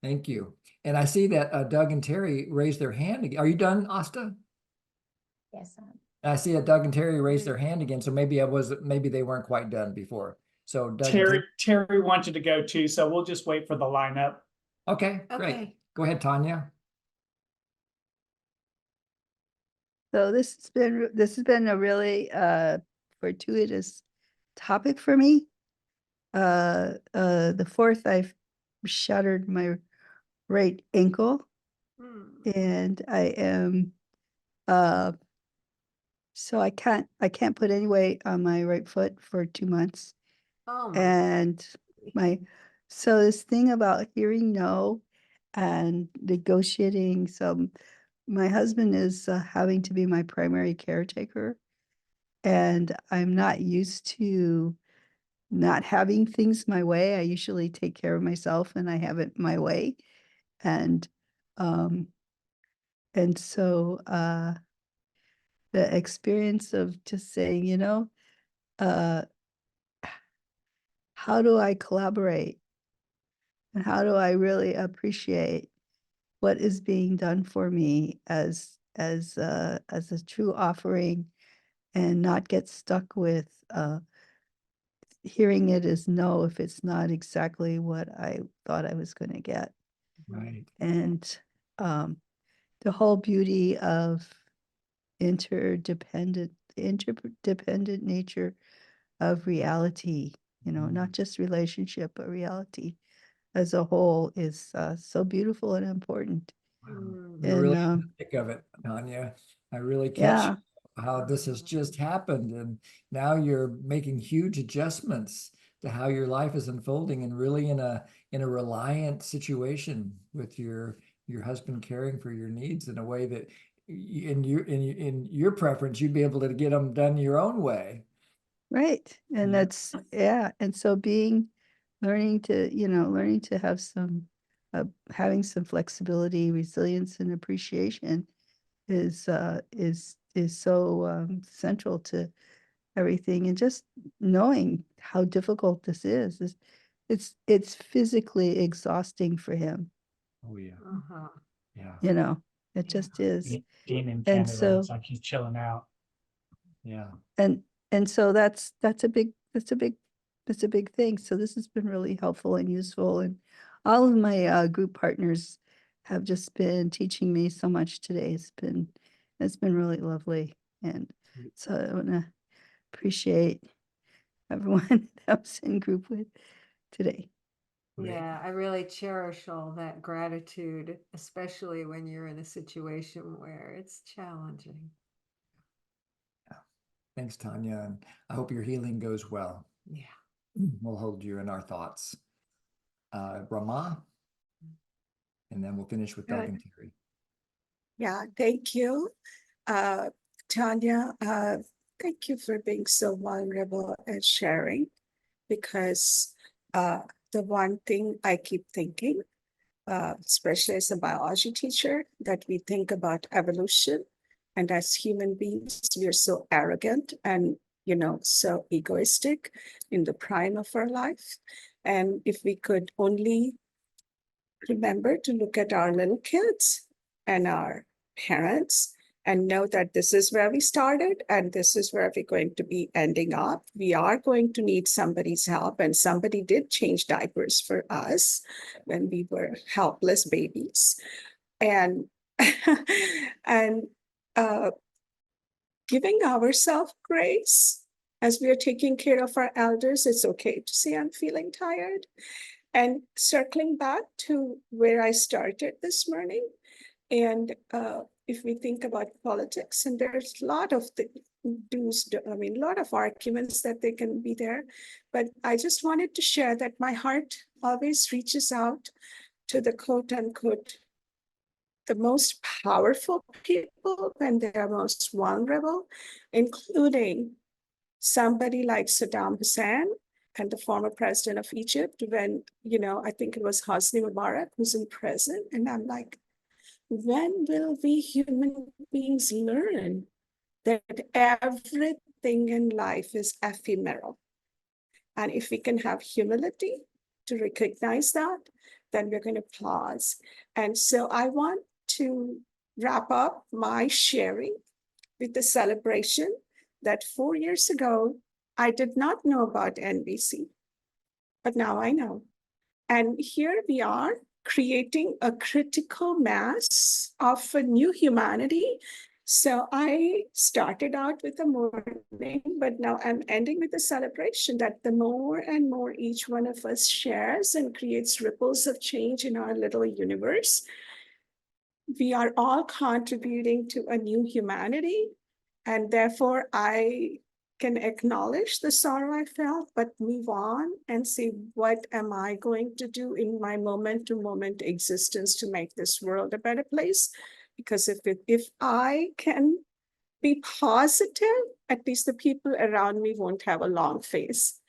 Thank you. And I see that Doug and Terry raised their hand again. Are you done, Asta? Yes. I see that Doug and Terry raised their hand again. So maybe they weren't quite done before. So Doug Terry wanted to go too, so we'll just wait for the lineup. Okay, great. Go ahead, Tanya. So this has been a really fortuitous topic for me. The 4th, I've shattered my right ankle, and I am so I can't put any weight on my right foot for 2 months. And so this thing about hearing no and negotiating some. My husband is having to be my primary caretaker, and I'm not used to not having things my way. I usually take care of myself and I have it my way. And so the experience of just saying, how do I collaborate? And how do I really appreciate what is being done for me as a true offering, and not get stuck with hearing it as no if it's not exactly what I thought I was going to get. Right. And the whole beauty of interdependent nature of reality, not just relationship, but reality as a whole is so beautiful and important. You're really in the thick of it, Tanya. I really catch how this has just happened, and now you're making huge adjustments to how your life is unfolding, and really in a reliant situation with your husband caring for your needs in a way that in your preference you'd be able to get them done your own way. Right. And that's and so learning to have some having some flexibility, resilience, and appreciation is so central to everything. And just knowing how difficult this is it's physically exhausting for him. Oh yeah. It just is. Being in And Canada, so it's like he's chilling out. Yeah. And so that's a big thing. So this has been really helpful and useful. And all of my group partners have just been teaching me so much today. It's been really lovely. And so I want to appreciate everyone that I was in group with today. Yeah, I really cherish all that gratitude, especially when you're in a situation where it's challenging. Thanks, Tanya. And I hope your healing goes well. Yeah. We'll hold you in our thoughts. Rama, and then we'll finish with Doug and Terry. Yeah, thank you. Tanya, thank you for being so vulnerable and sharing, because the one thing I keep thinking, especially as a biology teacher, that we think about evolution, and as human beings, we are so arrogant and, you know, so egoistic in the prime of our life. And if we could only remember to look at our little kids and our parents and know that this is where we started and this is where we're going to be ending up. We are going to need somebody's help, and somebody did change diapers for us when we were helpless babies. And and giving ourselves grace as we are taking care of our elders. It's okay to say I'm feeling tired. And circling back to where I started this morning, and if we think about politics, and there's a lot of a lot of arguments that they can be there, but I just wanted to share that my heart always reaches out to the quote unquote, the most powerful people when they are most vulnerable, including somebody like Saddam Hussein and the former president of Egypt, when, you know, I think it was Hosni Mubarak who's in prison. And I'm like, when will we human beings learn that everything in life is ephemeral? And if we can have humility to recognize that, then we're going to pause. And so I want to wrap up my sharing with the celebration that 4 years ago, I did not know about NVC, but now I know. And here we are creating a critical mass of a new humanity. So I started out with a mourning, but now I'm ending with a celebration that the more and more each one of us shares and creates ripples of change in our little universe, we are all contributing to a new humanity. And therefore, I can acknowledge the sorrow I felt, but move on and say, what am I going to do in my moment-to-moment existence to make this world a better place? Because if I can be positive, at least the people around me won't have a long face.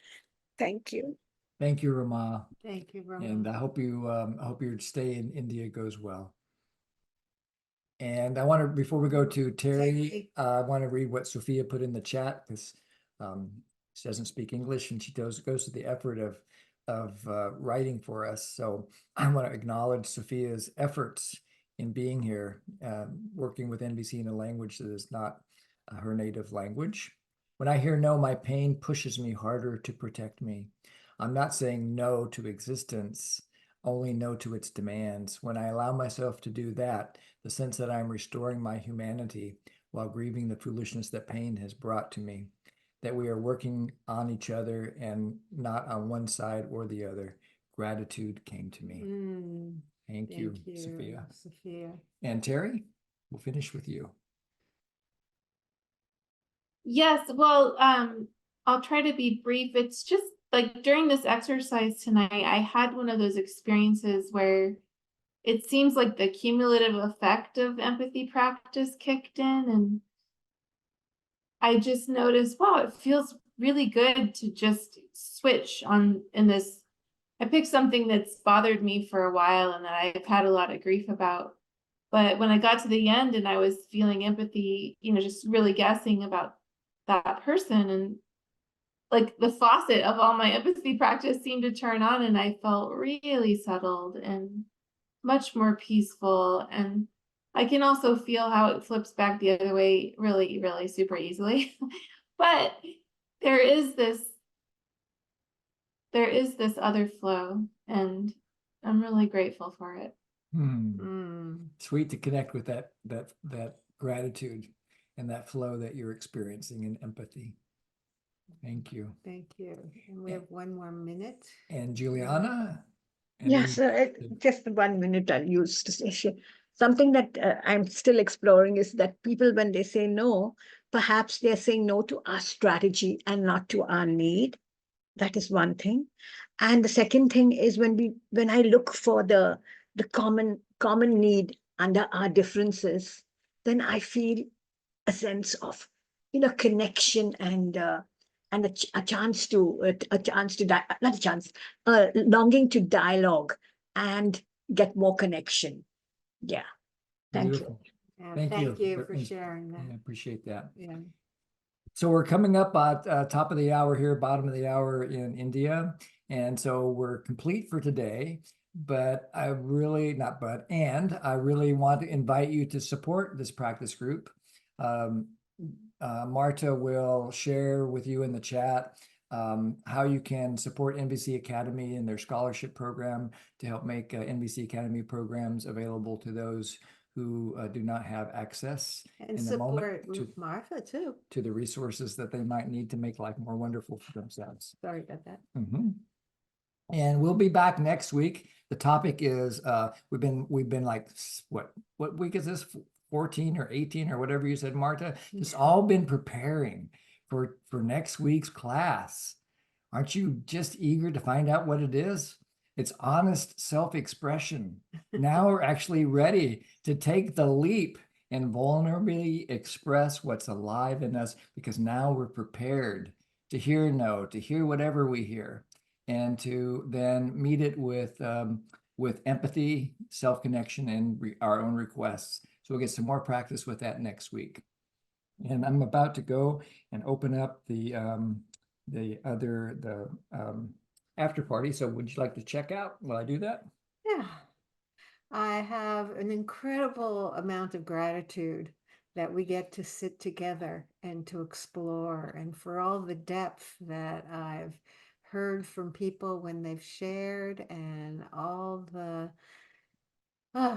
Thank you. Thank you, Rama. Thank you, Rama. And I hope your stay in India goes well. And I want to, before we go to Terry, I want to read what Sophia put in the chat, because she doesn't speak English and she goes to the effort of writing for us. So I want to acknowledge Sophia's efforts in being here, working with NVC in a language that is not her native language. When I hear no, my pain pushes me harder to protect me. I'm not saying no to existence, only no to its demands. When I allow myself to do that, the sense that I'm restoring my humanity while grieving the foolishness that pain has brought to me, that we are working on each other and not on one side or the other. Gratitude came to me. Thank you, Sophia. And Terry, we'll finish with you. Yes, well, I'll try to be brief. It's just like during this exercise tonight, I had one of those experiences where it seems like the cumulative effect of empathy practice kicked in, and I just noticed, wow, it feels really good to just switch on in this. I picked something that's bothered me for a while and that I've had a lot of grief about. But when I got to the end and I was feeling empathy, you know, just really guessing about that person, and like the faucet of all my empathy practice seemed to turn on, and I felt really settled and much more peaceful. And I can also feel how it flips back the other way really, really super easily. But there is this other flow, and I'm really grateful for it. Sweet to connect with that gratitude and that flow that you're experiencing in empathy. Thank you. Thank you. And we have one more minute. And Juliana? And Yes, just 1 minute I'll use to say something that I'm still exploring is that people, when they say no, perhaps they're saying no to our strategy and not to our need. That is one thing. And the second thing is when I look for the common need under our differences, then I feel a sense of connection and a chance to not a chance, longing to dialogue and get more connection. Yeah. Thank Beautiful. you. Yeah, Thank you for sharing that. I appreciate that. Yeah. So we're coming up at top of the hour here, bottom of the hour in India. And so we're complete for today, but I really want to invite you to support this practice group. Marta will share with you in the chat how you can support NVC Academy and their scholarship program to help make NVC Academy programs available to those who do not have access And in the support moment Martha too. to the resources that they might need to make life more wonderful for themselves. Sorry about that. And we'll be back next week. The topic is we've been like what week is this? 14 or 18 or whatever you said, Marta. It's all been preparing for next week's class. Aren't you just eager to find out what it is? It's honest self-expression. Now we're actually ready to take the leap and vulnerably express what's alive in us, because now we're prepared to hear no, to hear whatever we hear, and to then meet it with empathy, self-connection, and our own requests. So we'll get some more practice with that next week. And I'm about to go and open up the after party. So would you like to check out while I do that? Yeah. I have an incredible amount of gratitude that we get to sit together and to explore, and for all the depth that I've heard from people when they've shared, and all the,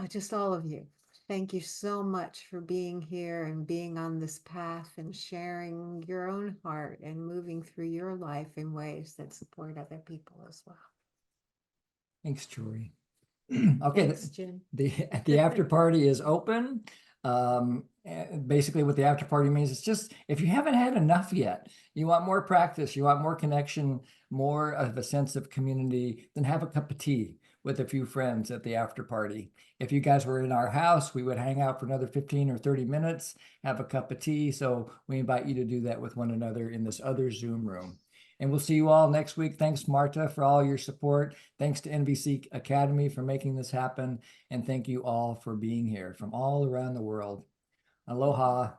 just all of you. Thank you so much for being here and being on this path and sharing your own heart and moving through your life in ways that support other people as well. Thanks, Jori. Okay, Thanks, Jim. The after party is open. Basically what the after party means is just, if you haven't had enough yet, you want more practice, you want more connection, more of a sense of community, then have a cup of tea with a few friends at the after party. If you guys were in our house, we would hang out for another 15 or 30 minutes, have a cup of tea. So we invite you to do that with one another in this other Zoom room. And we'll see you all next week. Thanks, Marta, for all your support. Thanks to NVC Academy for making this happen. And thank you all for being here from all around the world. Aloha.